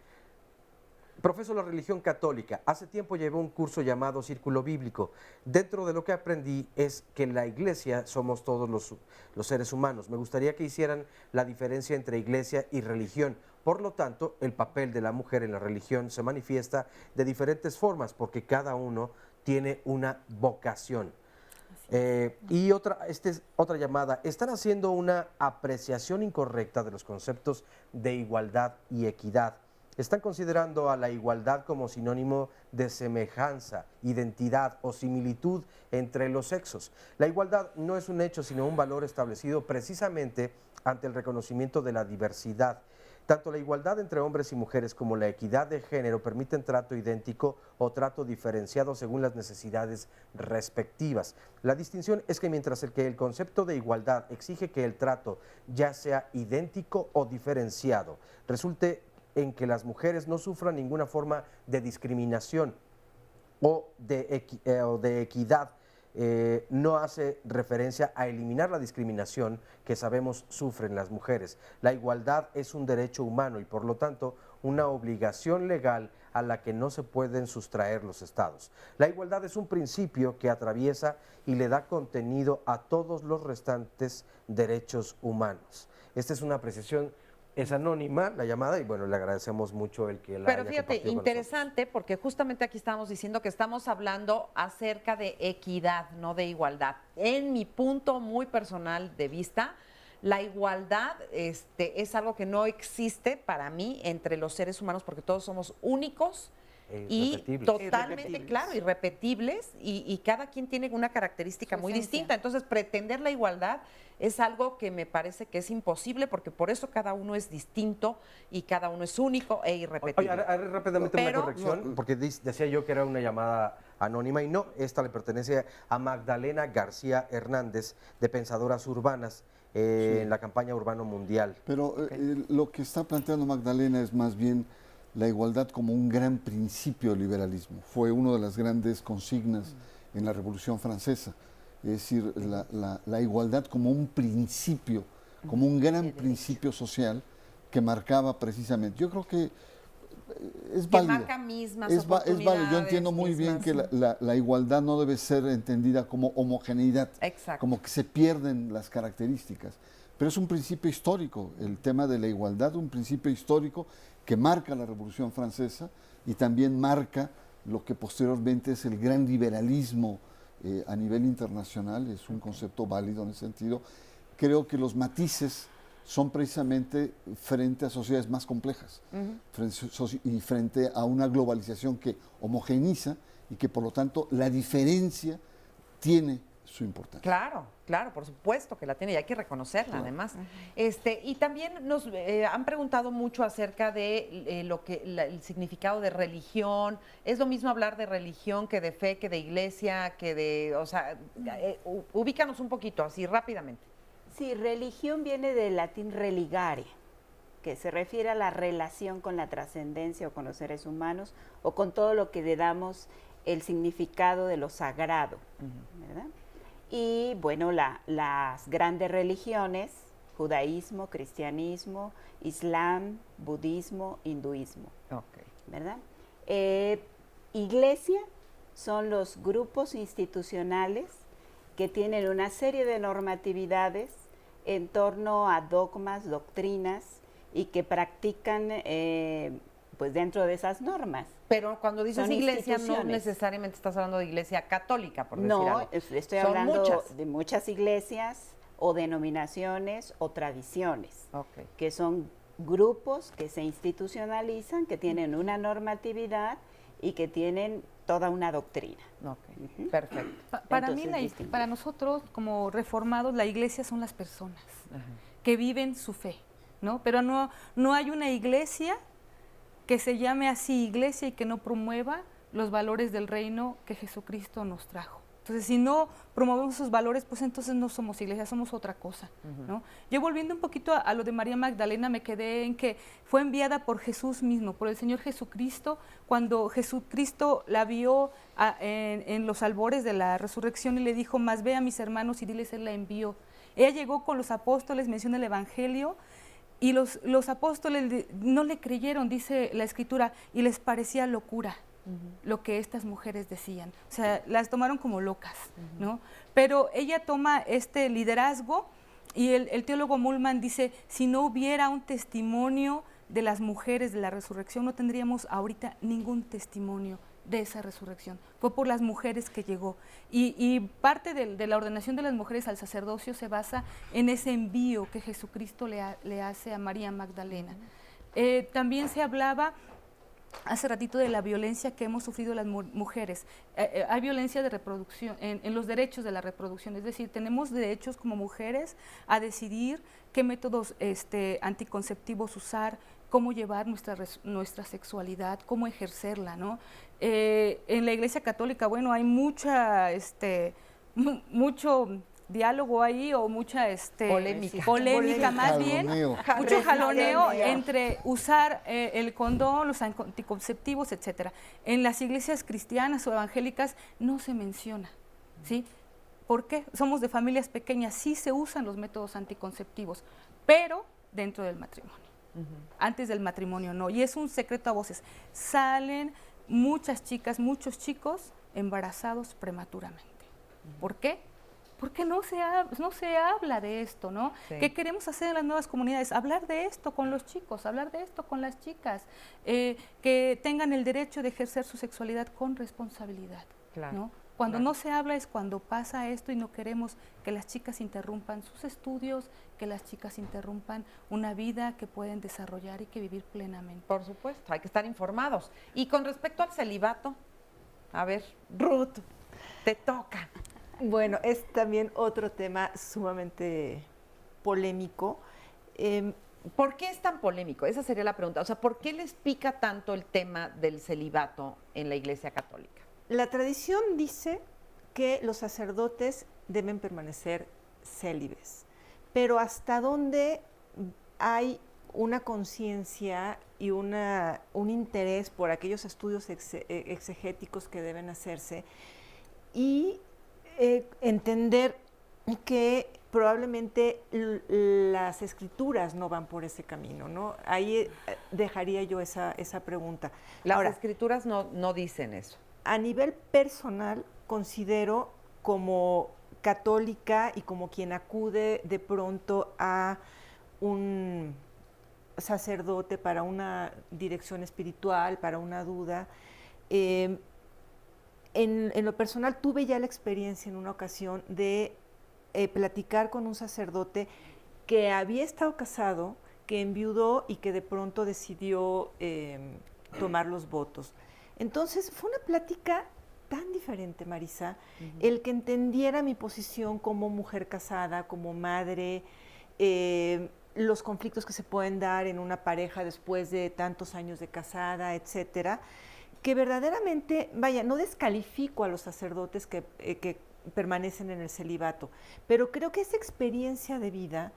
Speaker 3: Profeso la religión católica. Hace tiempo llevé un curso llamado Círculo Bíblico. Dentro de lo que aprendí es que en la iglesia somos todos los seres humanos. Me gustaría que hicieran la diferencia entre iglesia y religión. Por lo tanto, el papel de la mujer en la religión se manifiesta de diferentes formas porque cada uno tiene una vocación. Y otra llamada. Están haciendo una apreciación incorrecta de los conceptos de igualdad y equidad. Están considerando a la igualdad como sinónimo de semejanza, identidad o similitud entre los sexos. La igualdad no es un hecho, sino un valor establecido precisamente ante el reconocimiento de la diversidad. Tanto la igualdad entre hombres y mujeres como la equidad de género permiten trato idéntico o trato diferenciado según las necesidades respectivas. La distinción es que mientras el concepto de igualdad exige que el trato ya sea idéntico o diferenciado, resulte en que las mujeres no sufran ninguna forma de discriminación o de equidad, no hace referencia a eliminar la discriminación que sabemos sufren las mujeres. La igualdad es un derecho humano y por lo tanto una obligación legal a la que no se pueden sustraer los estados. La igualdad es un principio que atraviesa y le da contenido a todos los restantes derechos humanos. Esta es una apreciación, es anónima la llamada y bueno, le agradecemos mucho el que la
Speaker 2: Pero
Speaker 3: haya
Speaker 2: fíjate,
Speaker 3: compartido con
Speaker 2: interesante porque justamente aquí estamos diciendo que estamos hablando acerca de equidad, no de igualdad. En mi punto muy personal de vista, la igualdad es algo que no existe para mí entre los seres humanos porque todos somos únicos y totalmente, claro, irrepetibles y cada quien tiene una característica muy distinta. Entonces, pretender la igualdad es algo que me parece que es imposible porque por eso cada uno es distinto y cada uno es único e irrepetible.
Speaker 3: Oye, haré rápidamente una corrección, porque decía yo que era una llamada anónima y no, esta le pertenece a Magdalena García Hernández, de Pensadoras Urbanas, en la campaña Urbano Mundial.
Speaker 5: Pero lo que está planteando Magdalena es más bien la igualdad como un gran principio del liberalismo. Fue una de las grandes consignas en la Revolución Francesa. Es decir, la igualdad como un principio, como un gran principio social que marcaba precisamente. Yo creo que es válido.
Speaker 2: Que marca mismas
Speaker 5: es válido. Yo entiendo muy
Speaker 2: mismas.
Speaker 5: bien que la igualdad no debe ser entendida como homogeneidad, como que se pierden las características. Pero es un principio histórico, el tema de la igualdad, un principio histórico que marca la Revolución Francesa y también marca lo que posteriormente es el gran liberalismo a nivel internacional, es un concepto válido en ese sentido. Creo que los matices son precisamente frente a sociedades más complejas y frente a una globalización que homogeniza y que por lo tanto la diferencia tiene su importancia.
Speaker 2: Claro, claro, por supuesto que la tiene y hay que reconocerla además. Y también nos han preguntado mucho acerca de el significado de religión. ¿Es lo mismo hablar de religión que de fe, que de iglesia, que de, o sea, ubícanos un poquito así rápidamente?
Speaker 8: Sí, religión viene del latín religare, que se refiere a la relación con la trascendencia o con los seres humanos o con todo lo que le damos el significado de lo sagrado, ¿verdad? Y bueno, las grandes religiones, judaísmo, cristianismo, islam, budismo, hinduismo, ¿verdad? Iglesia son los grupos institucionales que tienen una serie de normatividades en torno a dogmas, doctrinas y que practican pues dentro de esas normas.
Speaker 2: Pero cuando dices iglesia no necesariamente estás hablando de iglesia católica, por decir algo.
Speaker 8: No, estoy hablando de muchas iglesias o denominaciones o tradiciones, que son grupos que se institucionalizan, que tienen una normatividad y que tienen toda una doctrina.
Speaker 2: Perfecto.
Speaker 6: Para mí, para nosotros como reformados, la iglesia son las personas que viven su fe, ¿no? Pero no hay una iglesia que se llame así iglesia y que no promueva los valores del reino que Jesucristo nos trajo. Entonces, si no promovemos esos valores, pues entonces no somos iglesia, somos otra cosa, ¿no? Yo volviendo un poquito a lo de María Magdalena, me quedé en que fue enviada por Jesús mismo, por el Señor Jesucristo, cuando Jesucristo la vio en los albores de la resurrección y le dijo, más ve a mis hermanos y diles, Él la envió. Ella llegó con los apóstoles, menciona el Evangelio, y los apóstoles no le creyeron, dice la Escritura, y les parecía locura lo que estas mujeres decían. O sea, las tomaron como locas, ¿no? Pero ella toma este liderazgo y el teólogo Muhlman dice, si no hubiera un testimonio de las mujeres de la resurrección, no tendríamos ahorita ningún testimonio de esa resurrección. Fue por las mujeres que llegó. Y parte de la ordenación de las mujeres al sacerdocio se basa en ese envío que Jesucristo le hace a María Magdalena. También se hablaba hace ratito de la violencia que hemos sufrido las mujeres. Hay violencia de reproducción, en los derechos de la reproducción, es decir, tenemos derechos como mujeres a decidir qué métodos anticonceptivos usar, cómo llevar nuestra sexualidad, cómo ejercerla, ¿no? En la Iglesia Católica, bueno, hay mucho diálogo ahí o mucha polémica más bien, mucho jaloneo entre usar el condón, los anticonceptivos, etcétera. En las iglesias cristianas o evangélicas no se menciona, ¿sí? ¿Por qué? Somos de familias pequeñas, sí se usan los métodos anticonceptivos, pero dentro del matrimonio. Antes del matrimonio no, y es un secreto a voces. Salen muchas chicas, muchos chicos embarazados prematuramente. ¿Por qué? Porque no se habla de esto, ¿no?
Speaker 2: Sí.
Speaker 6: ¿Qué queremos hacer en las nuevas comunidades? Hablar de esto con los chicos, hablar de esto con las chicas, que tengan el derecho de ejercer su sexualidad con responsabilidad,
Speaker 2: Claro.
Speaker 6: ¿no? Cuando
Speaker 2: Claro.
Speaker 6: no se habla es cuando pasa esto y no queremos que las chicas interrumpan sus estudios, que las chicas interrumpan una vida que pueden desarrollar y que vivir plenamente.
Speaker 2: Por supuesto, hay que estar informados. Y con respecto al celibato, a ver, Ruth, te toca.
Speaker 7: Bueno, es también otro tema sumamente polémico.
Speaker 2: ¿Por qué es tan polémico? Esa sería la pregunta. O sea, ¿por qué les pica tanto el tema del celibato en la Iglesia Católica?
Speaker 7: La tradición dice que los sacerdotes deben permanecer célibes, pero hasta dónde hay una conciencia y un interés por aquellos estudios exegéticos que deben hacerse y entender que probablemente las escrituras no van por ese camino, ¿no? Ahí dejaría yo esa pregunta.
Speaker 2: Las escrituras no dicen eso.
Speaker 7: A nivel personal, considero como católica y como quien acude de pronto a un sacerdote para una dirección espiritual, para una duda, en lo personal tuve ya la experiencia en una ocasión de platicar con un sacerdote que había estado casado, que enviudó y que de pronto decidió tomar los votos. Entonces fue una plática tan diferente, Marisa, el que entendiera mi posición como mujer casada, como madre, los conflictos que se pueden dar en una pareja después de tantos años de casada, etcétera, que verdaderamente, vaya, no descalifico a los sacerdotes que permanecen en el celibato, pero creo que esa experiencia de vida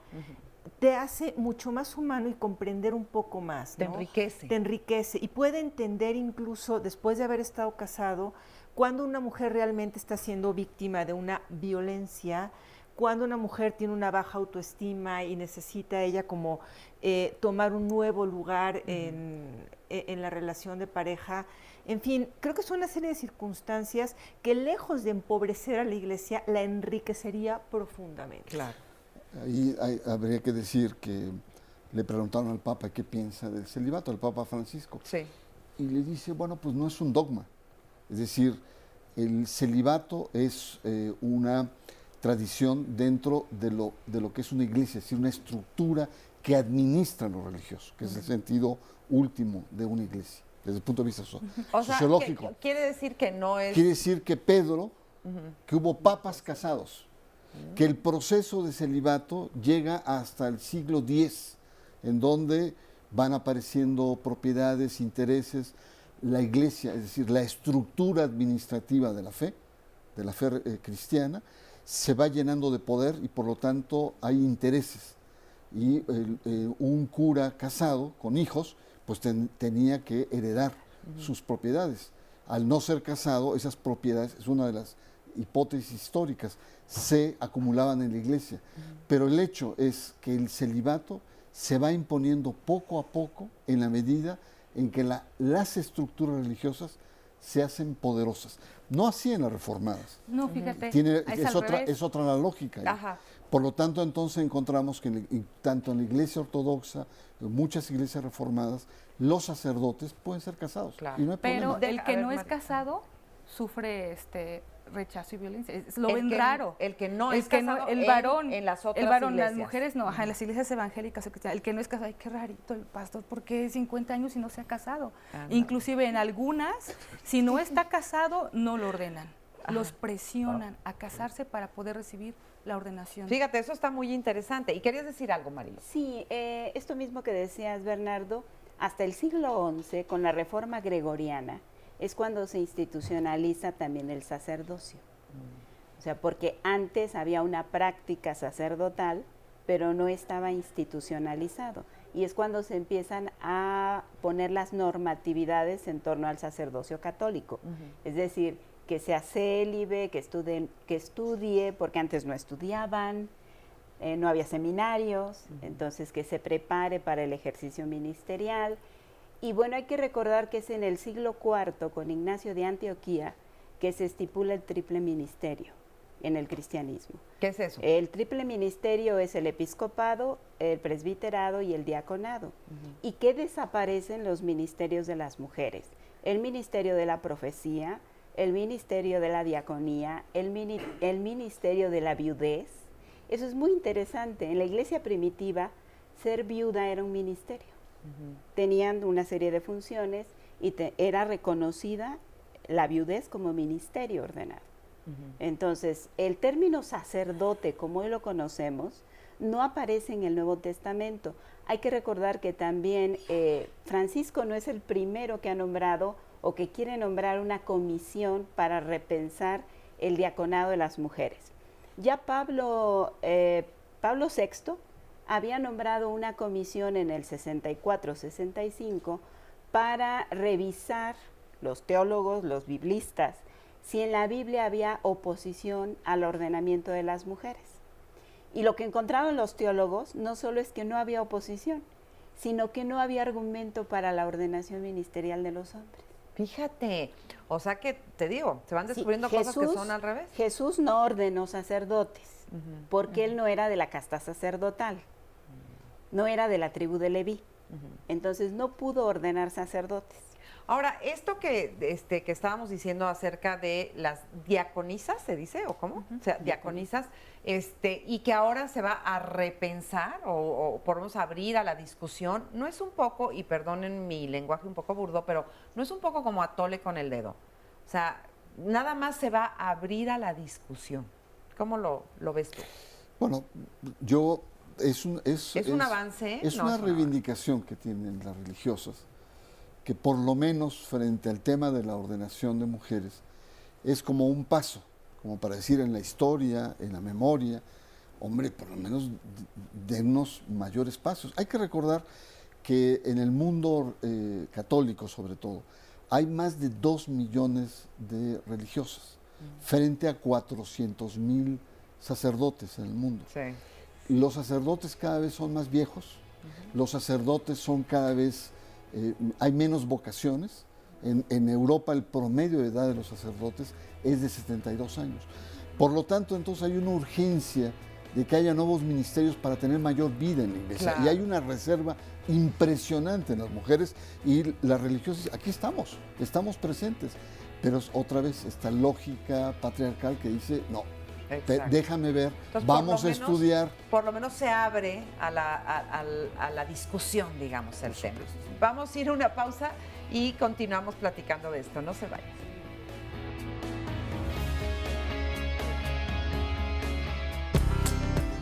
Speaker 7: te hace mucho más humano y comprender un poco más, ¿no?
Speaker 2: Te enriquece.
Speaker 7: Te enriquece y puede entender incluso después de haber estado casado cuando una mujer realmente está siendo víctima de una violencia, cuando una mujer tiene una baja autoestima y necesita ella como tomar un nuevo lugar en la relación de pareja. En fin, creo que son una serie de circunstancias que lejos de empobrecer a la Iglesia, la enriquecería profundamente.
Speaker 2: Claro.
Speaker 5: Ahí habría que decir que le preguntaron al Papa qué piensa del celibato, al Papa Francisco.
Speaker 2: Sí.
Speaker 5: Y le dice, bueno, pues no es un dogma. Es decir, el celibato es una tradición dentro de lo que es una iglesia, es decir, una estructura que administra lo religioso, que es el sentido último de una iglesia, desde el punto de vista sociológico.
Speaker 2: Quiere decir que no es...
Speaker 5: Quiere decir que Pedro, que hubo papas casados, que el proceso de celibato llega hasta el siglo X, en donde van apareciendo propiedades, intereses, la iglesia, es decir, la estructura administrativa de la fe cristiana, se va llenando de poder y por lo tanto hay intereses. Y un cura casado con hijos, pues tenía que heredar sus propiedades. Al no ser casado, esas propiedades, es una de las hipótesis históricas, se acumulaban en la iglesia. Pero el hecho es que el celibato se va imponiendo poco a poco en la medida en que las estructuras religiosas se hacen poderosas. No así en las reformadas.
Speaker 6: No, fíjate,
Speaker 5: es otra la lógica.
Speaker 2: Ajá.
Speaker 5: Por lo tanto, entonces encontramos que tanto en la iglesia ortodoxa, en muchas iglesias reformadas, los sacerdotes pueden ser casados.
Speaker 2: Claro.
Speaker 5: Y no hay
Speaker 6: pero
Speaker 5: problema.
Speaker 6: el que no es casado sufre rechazo y violencia. Lo ven raro.
Speaker 2: El que no es casado,
Speaker 6: el varón,
Speaker 2: en las otras
Speaker 6: el varón,
Speaker 2: iglesias.
Speaker 6: las mujeres no, en las iglesias evangélicas o cristianas, el que no es casado, ay, qué rarito el pastor, porque 50 años y no se ha casado. Inclusive en algunas, si no está casado, no lo ordenan. Los presionan a casarse para poder recibir la ordenación.
Speaker 2: Fíjate, eso está muy interesante. ¿Y querías decir algo, María?
Speaker 8: Sí, esto mismo que decías, Bernardo, hasta el siglo XI, con la reforma gregoriana, es cuando se institucionaliza también el sacerdocio. O sea, porque antes había una práctica sacerdotal, pero no estaba institucionalizado. Y es cuando se empiezan a poner las normatividades en torno al sacerdocio católico. Es decir, que sea célibe, que estudie, porque antes no estudiaban, no había seminarios, entonces que se prepare para el ejercicio ministerial. Y bueno, hay que recordar que es en el siglo IV, con Ignacio de Antioquía, que se estipula el triple ministerio en el cristianismo.
Speaker 2: ¿Qué es eso?
Speaker 8: El triple ministerio es el episcopado, el presbiterado y el diaconado. ¿Y qué desaparecen los ministerios de las mujeres? El ministerio de la profecía, el ministerio de la diaconía, el ministerio de la viudez. Eso es muy interesante. En la iglesia primitiva, ser viuda era un ministerio. Tenían una serie de funciones y era reconocida la viudez como ministerio ordenado. Entonces, el término sacerdote, como hoy lo conocemos, no aparece en el Nuevo Testamento. Hay que recordar que también Francisco no es el primero que ha nombrado o que quiere nombrar una comisión para repensar el diaconado de las mujeres. Ya Pablo VI había nombrado una comisión en el 64-65 para revisar los teólogos, los biblistas, si en la Biblia había oposición al ordenamiento de las mujeres. Y lo que encontraron los teólogos no solo es que no había oposición, sino que no había argumento para la ordenación ministerial de los hombres.
Speaker 2: Fíjate, o sea que, te digo, se van descubriendo cosas que son al revés.
Speaker 8: Jesús no ordenó sacerdotes, porque él no era de la casta sacerdotal, no era de la tribu de Leví, entonces no pudo ordenar sacerdotes.
Speaker 2: Ahora, esto que estábamos diciendo acerca de las diaconisas, ¿se dice? ¿O cómo? O sea, diaconisas, y que ahora se va a repensar o podemos abrir a la discusión, no es un poco, y perdonen mi lenguaje un poco burdo, pero no es un poco como atole con el dedo. O sea, nada más se va a abrir a la discusión. ¿Cómo lo ves tú?
Speaker 5: Bueno, es un avance. Es una reivindicación que tienen las religiosas, que por lo menos frente al tema de la ordenación de mujeres es como un paso, como para decir en la historia, en la memoria, hombre, por lo menos de unos mayores pasos. Hay que recordar que en el mundo católico, sobre todo, hay más de 2 millones de religiosas frente a 400,000 sacerdotes en el mundo.
Speaker 2: Sí.
Speaker 5: Los sacerdotes cada vez son más viejos, los sacerdotes son cada vez... hay menos vocaciones. En Europa el promedio de edad de los sacerdotes es de 72 años. Por lo tanto, entonces hay una urgencia de que haya nuevos ministerios para tener mayor vida en la iglesia. Claro. Y hay una reserva impresionante en las mujeres y las religiosas. Aquí estamos presentes. Pero otra vez esta lógica patriarcal que dice, no, déjame ver, entonces, vamos a estudiar.
Speaker 2: Por lo menos se abre a la discusión, digamos, el tema. Vamos a ir a una pausa y continuamos platicando de esto. No se vayan.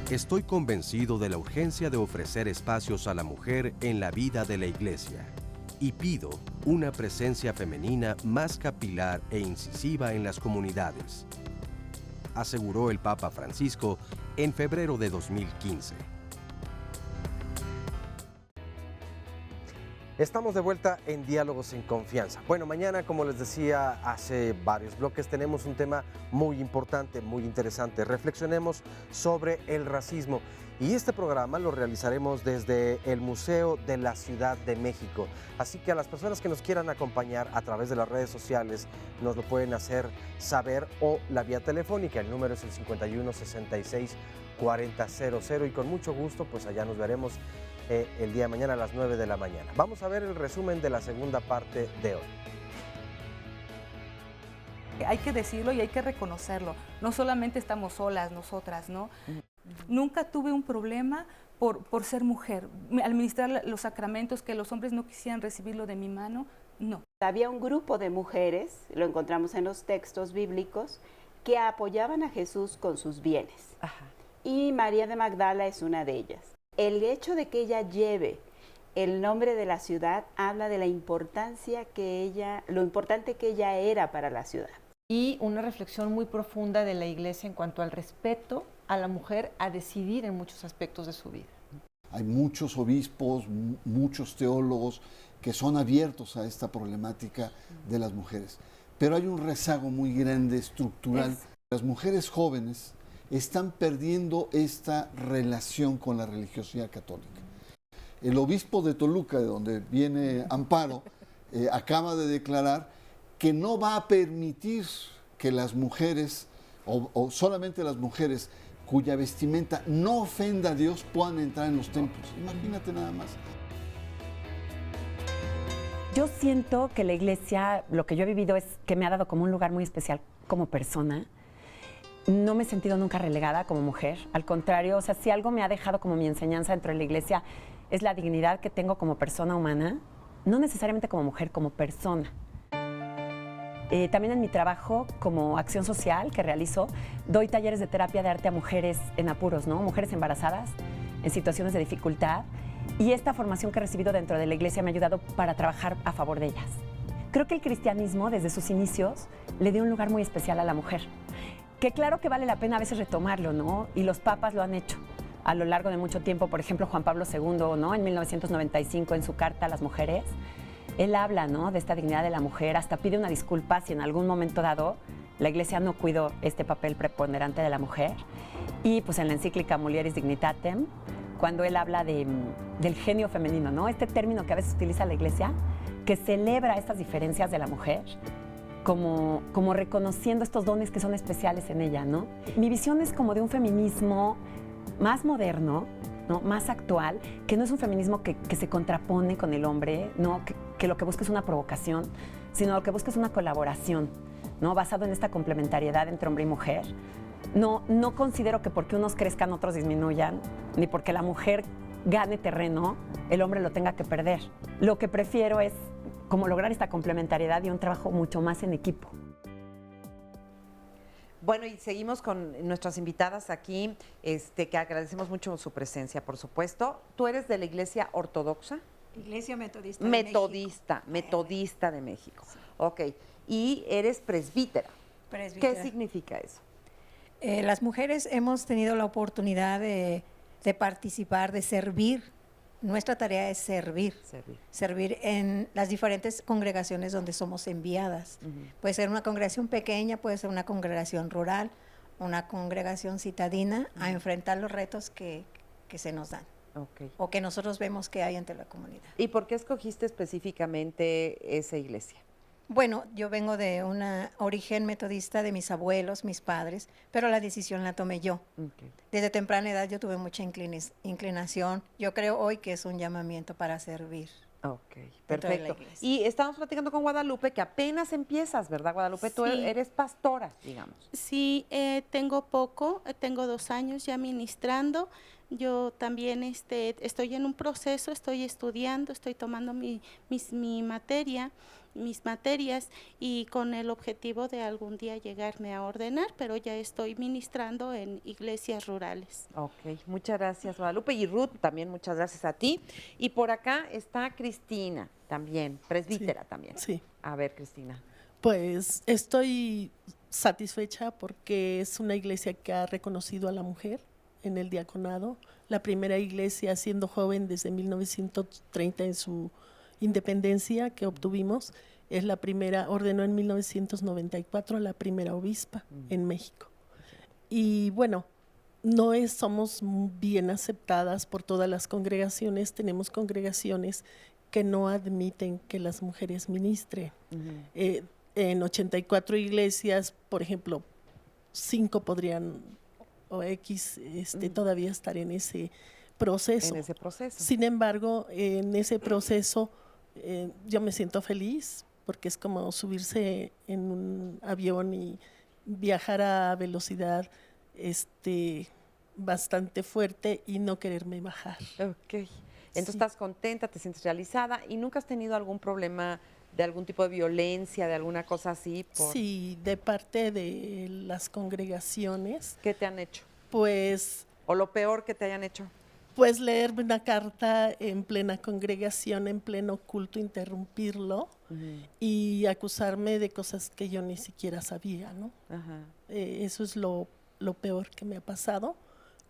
Speaker 1: Estoy convencido de la urgencia de ofrecer espacios a la mujer en la vida de la Iglesia y pido una presencia femenina más capilar e incisiva en las comunidades, aseguró el Papa Francisco en febrero de 2015.
Speaker 3: Estamos de vuelta en Diálogos en Confianza. Bueno, mañana, como les decía hace varios bloques, tenemos un tema muy importante, muy interesante. Reflexionemos sobre el racismo. Y este programa lo realizaremos desde el Museo de la Ciudad de México. Así que a las personas que nos quieran acompañar a través de las redes sociales nos lo pueden hacer saber o la vía telefónica. El número es el 51 66 40 00 y con mucho gusto pues allá nos veremos el día de mañana a las 9 de la mañana. Vamos a ver el resumen de la segunda parte de hoy.
Speaker 6: Hay que decirlo y hay que reconocerlo. No solamente estamos solas nosotras, ¿no? Nunca tuve un problema por ser mujer. Al ministrar los sacramentos, que los hombres no quisieran recibirlo de mi mano, no.
Speaker 8: Había un grupo de mujeres, lo encontramos en los textos bíblicos, que apoyaban a Jesús con sus bienes.
Speaker 2: Ajá.
Speaker 8: Y María de Magdala es una de ellas. El hecho de que ella lleve el nombre de la ciudad habla de la importancia lo importante que ella era para la ciudad.
Speaker 7: Y una reflexión muy profunda de la Iglesia en cuanto al respeto a la mujer a decidir en muchos aspectos de su vida.
Speaker 5: Hay muchos obispos, muchos teólogos que son abiertos a esta problemática de las mujeres. Pero hay un rezago muy grande, estructural. Las mujeres jóvenes están perdiendo esta relación con la religiosidad católica. El obispo de Toluca, de donde viene Amparo, acaba de declarar que no va a permitir que las mujeres, o solamente las mujeres cuya vestimenta no ofenda a Dios, puedan entrar en los templos. Imagínate nada más.
Speaker 21: Yo siento que la iglesia, lo que yo he vivido es que me ha dado como un lugar muy especial como persona. No me he sentido nunca relegada como mujer. Al contrario, o sea, si algo me ha dejado como mi enseñanza dentro de la iglesia es la dignidad que tengo como persona humana, no necesariamente como mujer, como persona. También en mi trabajo como acción social que realizo, doy talleres de terapia de arte a mujeres en apuros, ¿no? Mujeres embarazadas, en situaciones de dificultad. Y esta formación que he recibido dentro de la iglesia me ha ayudado para trabajar a favor de ellas. Creo que el cristianismo, desde sus inicios, le dio un lugar muy especial a la mujer. Que claro que vale la pena a veces retomarlo, ¿no? Y los papas lo han hecho a lo largo de mucho tiempo. Por ejemplo, Juan Pablo II, ¿no? En 1995, en su carta a las mujeres, él habla, ¿no?, de esta dignidad de la mujer, hasta pide una disculpa si en algún momento dado la iglesia no cuidó este papel preponderante de la mujer. Y pues en la encíclica Mulieris Dignitatem, cuando él habla del genio femenino, ¿no?, este término que a veces utiliza la iglesia, que celebra estas diferencias de la mujer, como reconociendo estos dones que son especiales en ella, ¿no? Mi visión es como de un feminismo más moderno, ¿no?, más actual, que no es un feminismo que se contrapone con el hombre, ¿no?, que lo que busca es una provocación, sino lo que busca es una colaboración, ¿no?, basado en esta complementariedad entre hombre y mujer. No considero que porque unos crezcan, otros disminuyan, ni porque la mujer gane terreno, el hombre lo tenga que perder. Lo que prefiero es como lograr esta complementariedad y un trabajo mucho más en equipo.
Speaker 2: Bueno, y seguimos con nuestras invitadas aquí, que agradecemos mucho su presencia, por supuesto. ¿Tú eres de la Iglesia Ortodoxa?
Speaker 22: Iglesia Metodista
Speaker 2: Metodista de México. Sí. Ok. Y eres presbítera.
Speaker 22: Presbítera.
Speaker 2: ¿Qué significa eso?
Speaker 22: Las mujeres hemos tenido la oportunidad de participar, de servir. Nuestra tarea es servir en las diferentes congregaciones donde somos enviadas. Puede ser una congregación pequeña, puede ser una congregación rural, una congregación citadina, a enfrentar los retos que se nos dan.
Speaker 2: Okay.
Speaker 22: O que nosotros vemos que hay ante la comunidad.
Speaker 2: ¿Y por qué escogiste específicamente esa iglesia?
Speaker 22: Bueno, yo vengo de un origen metodista de mis abuelos, mis padres, pero la decisión la tomé yo. Okay. Desde temprana edad yo tuve mucha inclinación. Yo creo hoy que es un llamamiento para servir.
Speaker 2: Ok, perfecto. Y estamos platicando con Guadalupe, que apenas empiezas, ¿verdad, Guadalupe? Sí. Tú eres pastora, digamos.
Speaker 23: Sí, tengo 2 años ya ministrando. Yo también estoy en un proceso, estoy estudiando, estoy tomando mis materias y con el objetivo de algún día llegarme a ordenar, pero ya estoy ministrando en iglesias rurales.
Speaker 2: Ok, muchas gracias, Guadalupe. Y Ruth, también muchas gracias a ti. Y por acá está Cristina, también, presbítera también.
Speaker 24: Sí.
Speaker 2: A ver, Cristina.
Speaker 24: Pues estoy satisfecha porque es una iglesia que ha reconocido a la mujer en el diaconado. La primera iglesia, siendo joven desde 1930 en su independencia que obtuvimos, es la primera, ordenó en 1994 a la primera obispa en México. Y bueno, somos bien aceptadas por todas las congregaciones. Tenemos congregaciones que no admiten que las mujeres ministren. En 84 iglesias, por ejemplo, 5 podrían o X todavía estar en ese proceso.
Speaker 2: En ese proceso.
Speaker 24: Sin embargo, en ese proceso yo me siento feliz porque es como subirse en un avión y viajar a velocidad bastante fuerte y no quererme bajar.
Speaker 2: Ok. Entonces estás contenta, te sientes realizada y nunca has tenido algún problema de algún tipo de violencia, de alguna cosa así.
Speaker 24: Sí, de parte de las congregaciones.
Speaker 2: ¿Qué te han hecho?
Speaker 24: Pues...
Speaker 2: ¿O lo peor que te hayan hecho?
Speaker 24: Pues leerme una carta en plena congregación, en pleno culto, interrumpirlo y acusarme de cosas que yo ni siquiera sabía, ¿no? Ajá. Eso es lo peor que me ha pasado.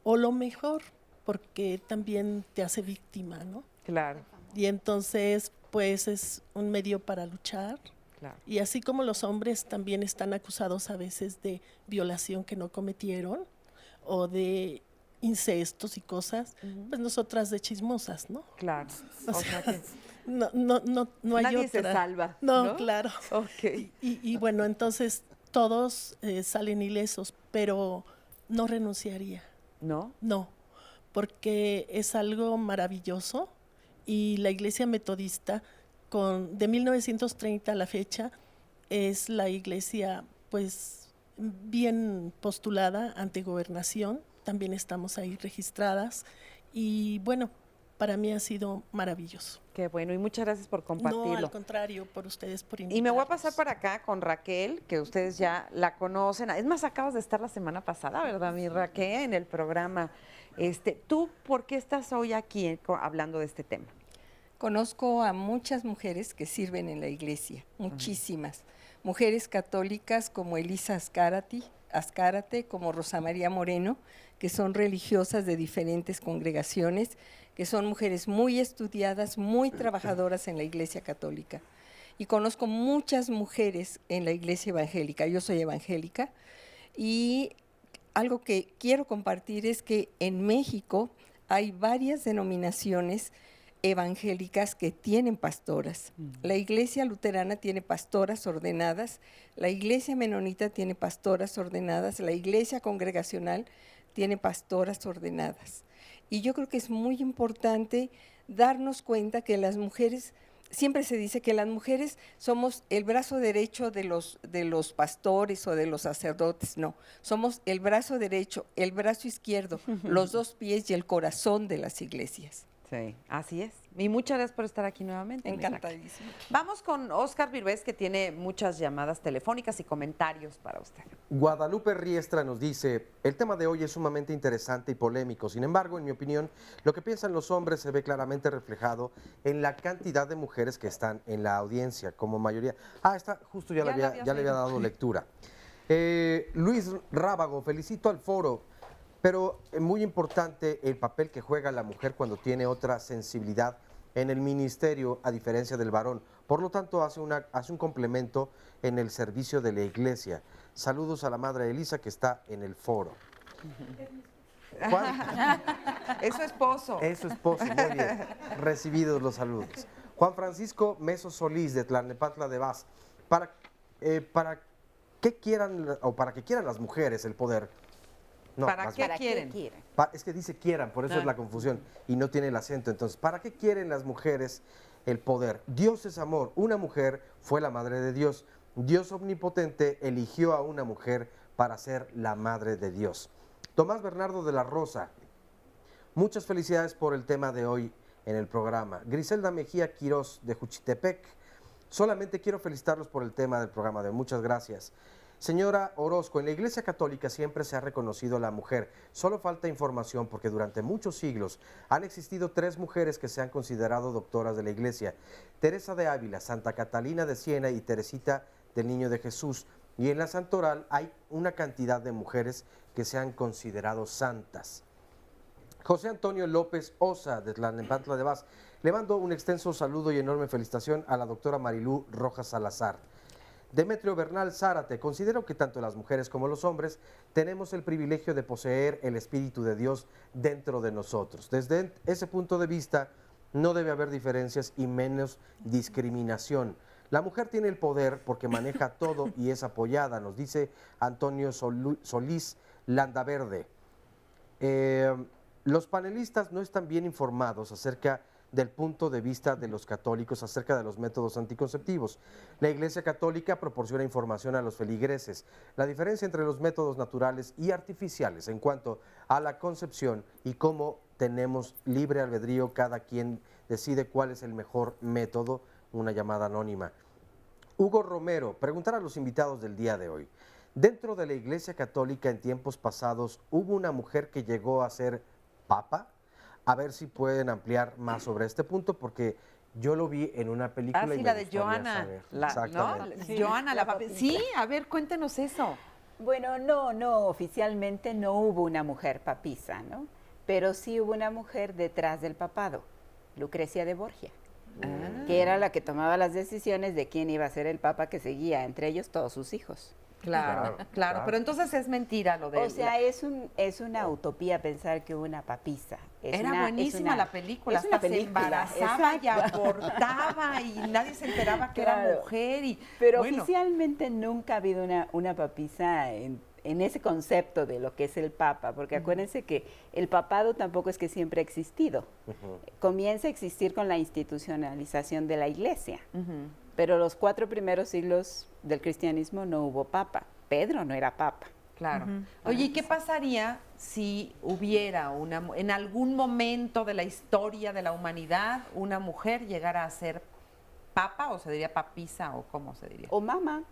Speaker 24: O lo mejor, porque también te hace víctima, ¿no?
Speaker 2: Claro.
Speaker 24: Y entonces, pues es un medio para luchar. Claro. Y así como los hombres también están acusados a veces de violación que no cometieron, o de incestos y cosas, pues nosotras de chismosas, ¿no?
Speaker 2: Claro.
Speaker 24: O sea, no hay
Speaker 2: nadie
Speaker 24: otra.
Speaker 2: se salva.
Speaker 24: No, claro.
Speaker 2: Ok.
Speaker 24: Y bueno, entonces todos salen ilesos, pero no renunciaría.
Speaker 2: ¿No?
Speaker 24: No, porque es algo maravilloso y la Iglesia Metodista de 1930 a la fecha es la iglesia pues bien postulada ante gobernación, también estamos ahí registradas y bueno, para mí ha sido maravilloso.
Speaker 2: Qué bueno, y muchas gracias por compartirlo.
Speaker 24: No, al contrario, por ustedes, por invitarnos.
Speaker 2: Y me voy a pasar para acá con Raquel, que ustedes ya la conocen. Es más, acabas de estar la semana pasada, ¿verdad, mi Raquel, en el programa? ¿Tú por qué estás hoy aquí hablando de este tema?
Speaker 4: Conozco a muchas mujeres que sirven en la iglesia, muchísimas. Mujeres católicas como Elisa Azcárate, como Rosa María Moreno, que son religiosas de diferentes congregaciones, que son mujeres muy estudiadas, muy trabajadoras en la Iglesia Católica. Y conozco muchas mujeres en la Iglesia Evangélica. Yo soy evangélica y algo que quiero compartir es que en México hay varias denominaciones evangélicas que tienen pastoras. La Iglesia Luterana tiene pastoras ordenadas, la Iglesia Menonita tiene pastoras ordenadas, la Iglesia Congregacional tiene pastoras ordenadas. Y yo creo que es muy importante darnos cuenta que las mujeres, siempre se dice que las mujeres somos el brazo derecho de los pastores o de los sacerdotes, no, somos el brazo derecho, el brazo izquierdo, los dos pies y el corazón de las iglesias.
Speaker 2: Sí, así es. Y muchas gracias por estar aquí nuevamente.
Speaker 4: Encantadísimo.
Speaker 2: Vamos con Óscar Virbés, que tiene muchas llamadas telefónicas y comentarios para usted.
Speaker 3: Guadalupe Riestra nos dice, el tema de hoy es sumamente interesante y polémico. Sin embargo, en mi opinión, lo que piensan los hombres se ve claramente reflejado en la cantidad de mujeres que están en la audiencia, como mayoría. Está, justo ya le había dado lectura. Luis Rábago, felicito al foro. Pero es muy importante el papel que juega la mujer cuando tiene otra sensibilidad en el ministerio, a diferencia del varón. Por lo tanto, hace un complemento en el servicio de la iglesia. Saludos a la madre Elisa, que está en el foro.
Speaker 2: Es su esposo.
Speaker 3: Es su esposo, muy bien. Recibidos los saludos. Juan Francisco Meso Solís, de Tlalnepantla de Vaz. Para que quieran las mujeres el poder. No,
Speaker 2: ¿Para qué quieren?
Speaker 3: Es que dice quieran, por eso es la confusión y no tiene el acento. Entonces, ¿para qué quieren las mujeres el poder? Dios es amor. Una mujer fue la madre de Dios. Dios omnipotente eligió a una mujer para ser la madre de Dios. Tomás Bernardo de la Rosa, muchas felicidades por el tema de hoy en el programa. Griselda Mejía Quirós, de Juchitepec, solamente quiero felicitarlos por el tema del programa de hoy. Muchas gracias. Señora Orozco, en la Iglesia Católica siempre se ha reconocido a la mujer. Solo falta información porque durante muchos siglos han existido 3 mujeres que se han considerado doctoras de la Iglesia. Teresa de Ávila, Santa Catalina de Siena y Teresita del Niño de Jesús. Y en la Santoral hay una cantidad de mujeres que se han considerado santas. José Antonio López Osa, de Tlalnepantla de Vaz. Le mando un extenso saludo y enorme felicitación a la doctora Marilú Rojas Salazar. Demetrio Bernal Zárate, considero que tanto las mujeres como los hombres tenemos el privilegio de poseer el Espíritu de Dios dentro de nosotros. Desde ese punto de vista, no debe haber diferencias y menos discriminación. La mujer tiene el poder porque maneja todo y es apoyada, nos dice Antonio Solís Landaverde. Los panelistas no están bien informados acerca del punto de vista de los católicos acerca de los métodos anticonceptivos. La Iglesia Católica proporciona información a los feligreses. La diferencia entre los métodos naturales y artificiales en cuanto a la concepción y cómo tenemos libre albedrío, cada quien decide cuál es el mejor método, una llamada anónima. Hugo Romero, preguntar a los invitados del día de hoy. Dentro de la Iglesia Católica en tiempos pasados, ¿hubo una mujer que llegó a ser papa? A ver si pueden ampliar más sobre este punto, porque yo lo vi en una película.
Speaker 2: Sí, la de Joana.
Speaker 3: Exactamente.
Speaker 2: ¿No? Joana, la papel. Sí, a ver, cuéntenos eso.
Speaker 8: Bueno, no, oficialmente no hubo una mujer papisa, ¿no? Pero sí hubo una mujer detrás del papado, Lucrecia de Borgia, que era la que tomaba las decisiones de quién iba a ser el papa que seguía, entre ellos todos sus hijos.
Speaker 2: Claro. Pero entonces es mentira lo de...
Speaker 8: O sea, es una utopía pensar que una papisa.
Speaker 2: Era buenísima la película, hasta se embarazaba y abortaba y nadie se enteraba que era mujer.
Speaker 8: Pero oficialmente nunca ha habido una papisa en ese concepto de lo que es el papa, porque acuérdense que el papado tampoco es que siempre ha existido. Comienza a existir con la institucionalización de la Iglesia. Pero los 4 primeros siglos del cristianismo no hubo papa. Pedro no era papa.
Speaker 2: Claro. Oye, ¿y qué pasaría si hubiera en algún momento de la historia de la humanidad una mujer llegara a ser papa, o se diría papisa, o cómo se diría?
Speaker 8: O mamá,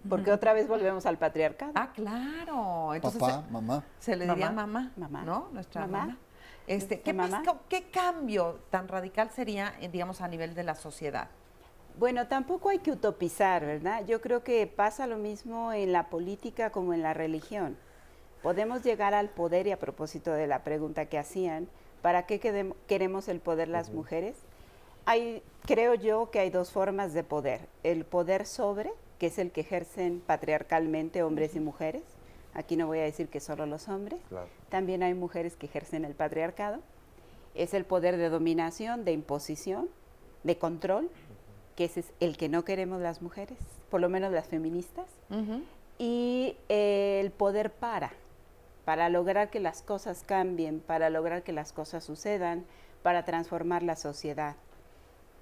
Speaker 8: porque otra vez volvemos al patriarcado.
Speaker 2: Ah, claro. Entonces,
Speaker 5: papá, mamá.
Speaker 2: Se le diría mamá, ¿no? Nuestra mamá. ¿Qué cambio tan radical sería, digamos, a nivel de la sociedad?
Speaker 8: Bueno, tampoco hay que utopizar, ¿verdad? Yo creo que pasa lo mismo en la política como en la religión. Podemos llegar al poder, y a propósito de la pregunta que hacían, ¿para qué queremos el poder las mujeres? Creo yo que hay 2 formas de poder. El poder sobre, que es el que ejercen patriarcalmente hombres y mujeres. Aquí no voy a decir que solo los hombres. Claro. También hay mujeres que ejercen el patriarcado. Es el poder de dominación, de imposición, de control, que ese es el que no queremos las mujeres, por lo menos las feministas, y el poder para lograr que las cosas cambien, para lograr que las cosas sucedan, para transformar la sociedad.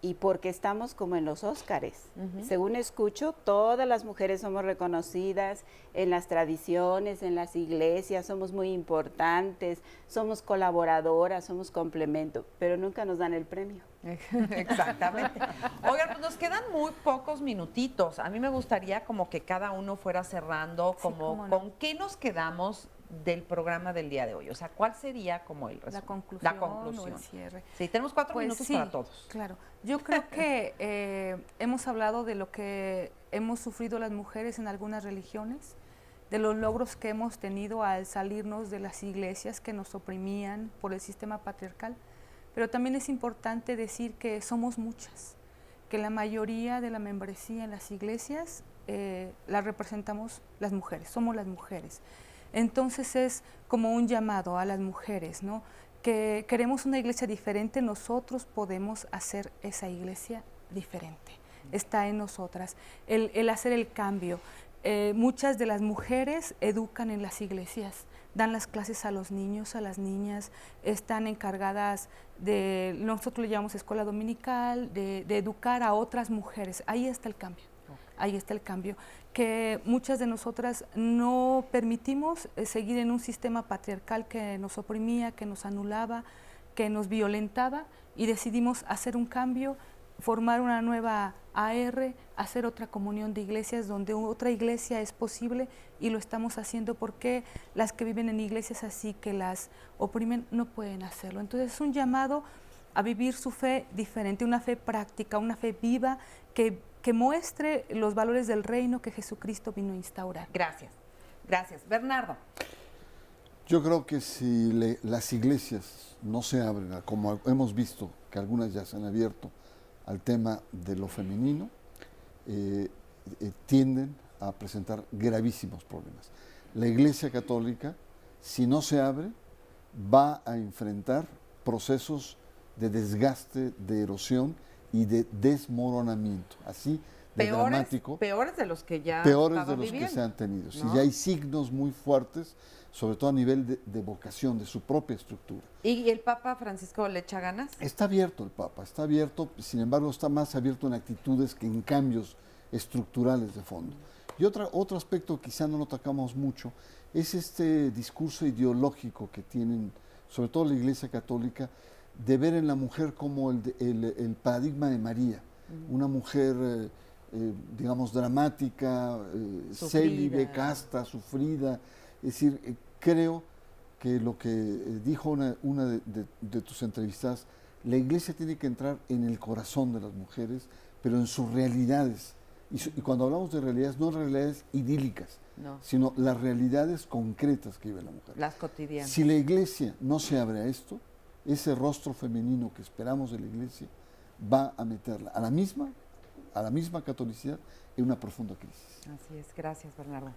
Speaker 8: Y porque estamos como en los Óscares. Según escucho, todas las mujeres somos reconocidas en las tradiciones, en las iglesias, somos muy importantes, somos colaboradoras, somos complemento, pero nunca nos dan el premio.
Speaker 2: Exactamente. Oigan, pues nos quedan muy pocos minutitos. A mí me gustaría como que cada uno fuera cerrando, como con qué nos quedamos del programa del día de hoy. O sea, ¿cuál sería como el resumen?
Speaker 6: La conclusión o el cierre.
Speaker 2: Sí, tenemos 4 minutos para todos.
Speaker 6: Claro. Yo creo que hemos hablado de lo que hemos sufrido las mujeres en algunas religiones, de los logros que hemos tenido al salirnos de las iglesias que nos oprimían por el sistema patriarcal, pero también es importante decir que somos muchas, que la mayoría de la membresía en las iglesias la representamos las mujeres, somos las mujeres. Entonces es como un llamado a las mujeres, ¿no? Que queremos una iglesia diferente, nosotros podemos hacer esa iglesia diferente. Está en nosotras el hacer el cambio. Muchas de las mujeres educan en las iglesias, dan las clases a los niños, a las niñas, están encargadas de, nosotros le llamamos escuela dominical, de educar a otras mujeres. Ahí está el cambio. Ahí está el cambio, que muchas de nosotras no permitimos seguir en un sistema patriarcal que nos oprimía, que nos anulaba, que nos violentaba, y decidimos hacer un cambio, formar una nueva AR, hacer otra comunión de iglesias donde otra iglesia es posible, y lo estamos haciendo porque las que viven en iglesias así que las oprimen no pueden hacerlo. Entonces es un llamado a vivir su fe diferente, una fe práctica, una fe viva que muestre los valores del reino que Jesucristo vino a instaurar.
Speaker 2: Gracias. Bernardo.
Speaker 5: Yo creo que si las iglesias no se abren, como hemos visto que algunas ya se han abierto al tema de lo femenino, tienden a presentar gravísimos problemas. La Iglesia Católica, si no se abre, va a enfrentar procesos de desgaste, de erosión y de desmoronamiento, así de dramático.
Speaker 2: Peores de los que ya
Speaker 5: peores de los que se han tenido. ¿No? Si ya hay signos muy fuertes, sobre todo a nivel de vocación, de su propia estructura.
Speaker 2: ¿Y el Papa Francisco le echa ganas?
Speaker 5: Está abierto el Papa, está abierto, sin embargo está más abierto en actitudes que en cambios estructurales de fondo. Y otro aspecto, quizá no lo tocamos mucho, es este discurso ideológico que tienen, sobre todo la Iglesia Católica, de ver en la mujer como el paradigma de María, una mujer, digamos, dramática, célibe, casta, sufrida. Es decir, creo que lo que dijo una de tus entrevistadas, la Iglesia tiene que entrar en el corazón de las mujeres, pero en sus realidades. Y cuando hablamos de realidades, no realidades idílicas, sino las realidades concretas que vive la mujer.
Speaker 2: Las cotidianas.
Speaker 5: Si la Iglesia no se abre a esto, ese rostro femenino que esperamos de la Iglesia va a meterla a la misma a la misma catolicidad en una profunda crisis.
Speaker 2: Así es, gracias Bernardo.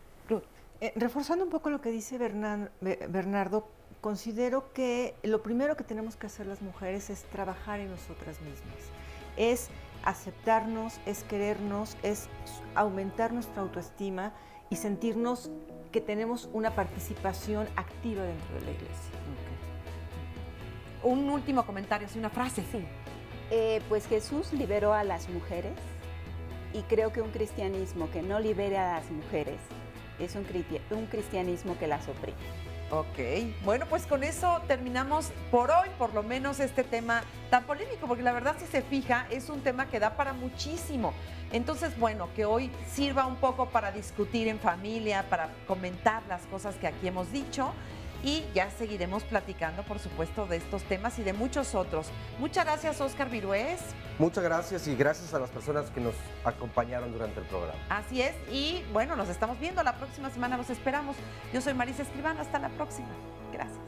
Speaker 7: Reforzando un poco lo que dice Bernardo, considero que lo primero que tenemos que hacer las mujeres es trabajar en nosotras mismas, es aceptarnos, es querernos, es aumentar nuestra autoestima y sentirnos que tenemos una participación activa dentro de la iglesia.
Speaker 2: Un último comentario, una frase.
Speaker 8: Sí. Pues Jesús liberó a las mujeres y creo que un cristianismo que no libere a las mujeres es un cristianismo que las oprime.
Speaker 2: Ok, bueno, pues con eso terminamos por hoy, por lo menos este tema tan polémico, porque la verdad, si se fija, es un tema que da para muchísimo. Entonces, bueno, que hoy sirva un poco para discutir en familia, para comentar las cosas que aquí hemos dicho, y ya seguiremos platicando, por supuesto, de estos temas y de muchos otros. Muchas gracias, Óscar Virués.
Speaker 3: Muchas gracias y gracias a las personas que nos acompañaron durante el programa.
Speaker 2: Así es, y bueno, nos estamos viendo la próxima semana, los esperamos. Yo soy Marisa Escribano, hasta la próxima. Gracias.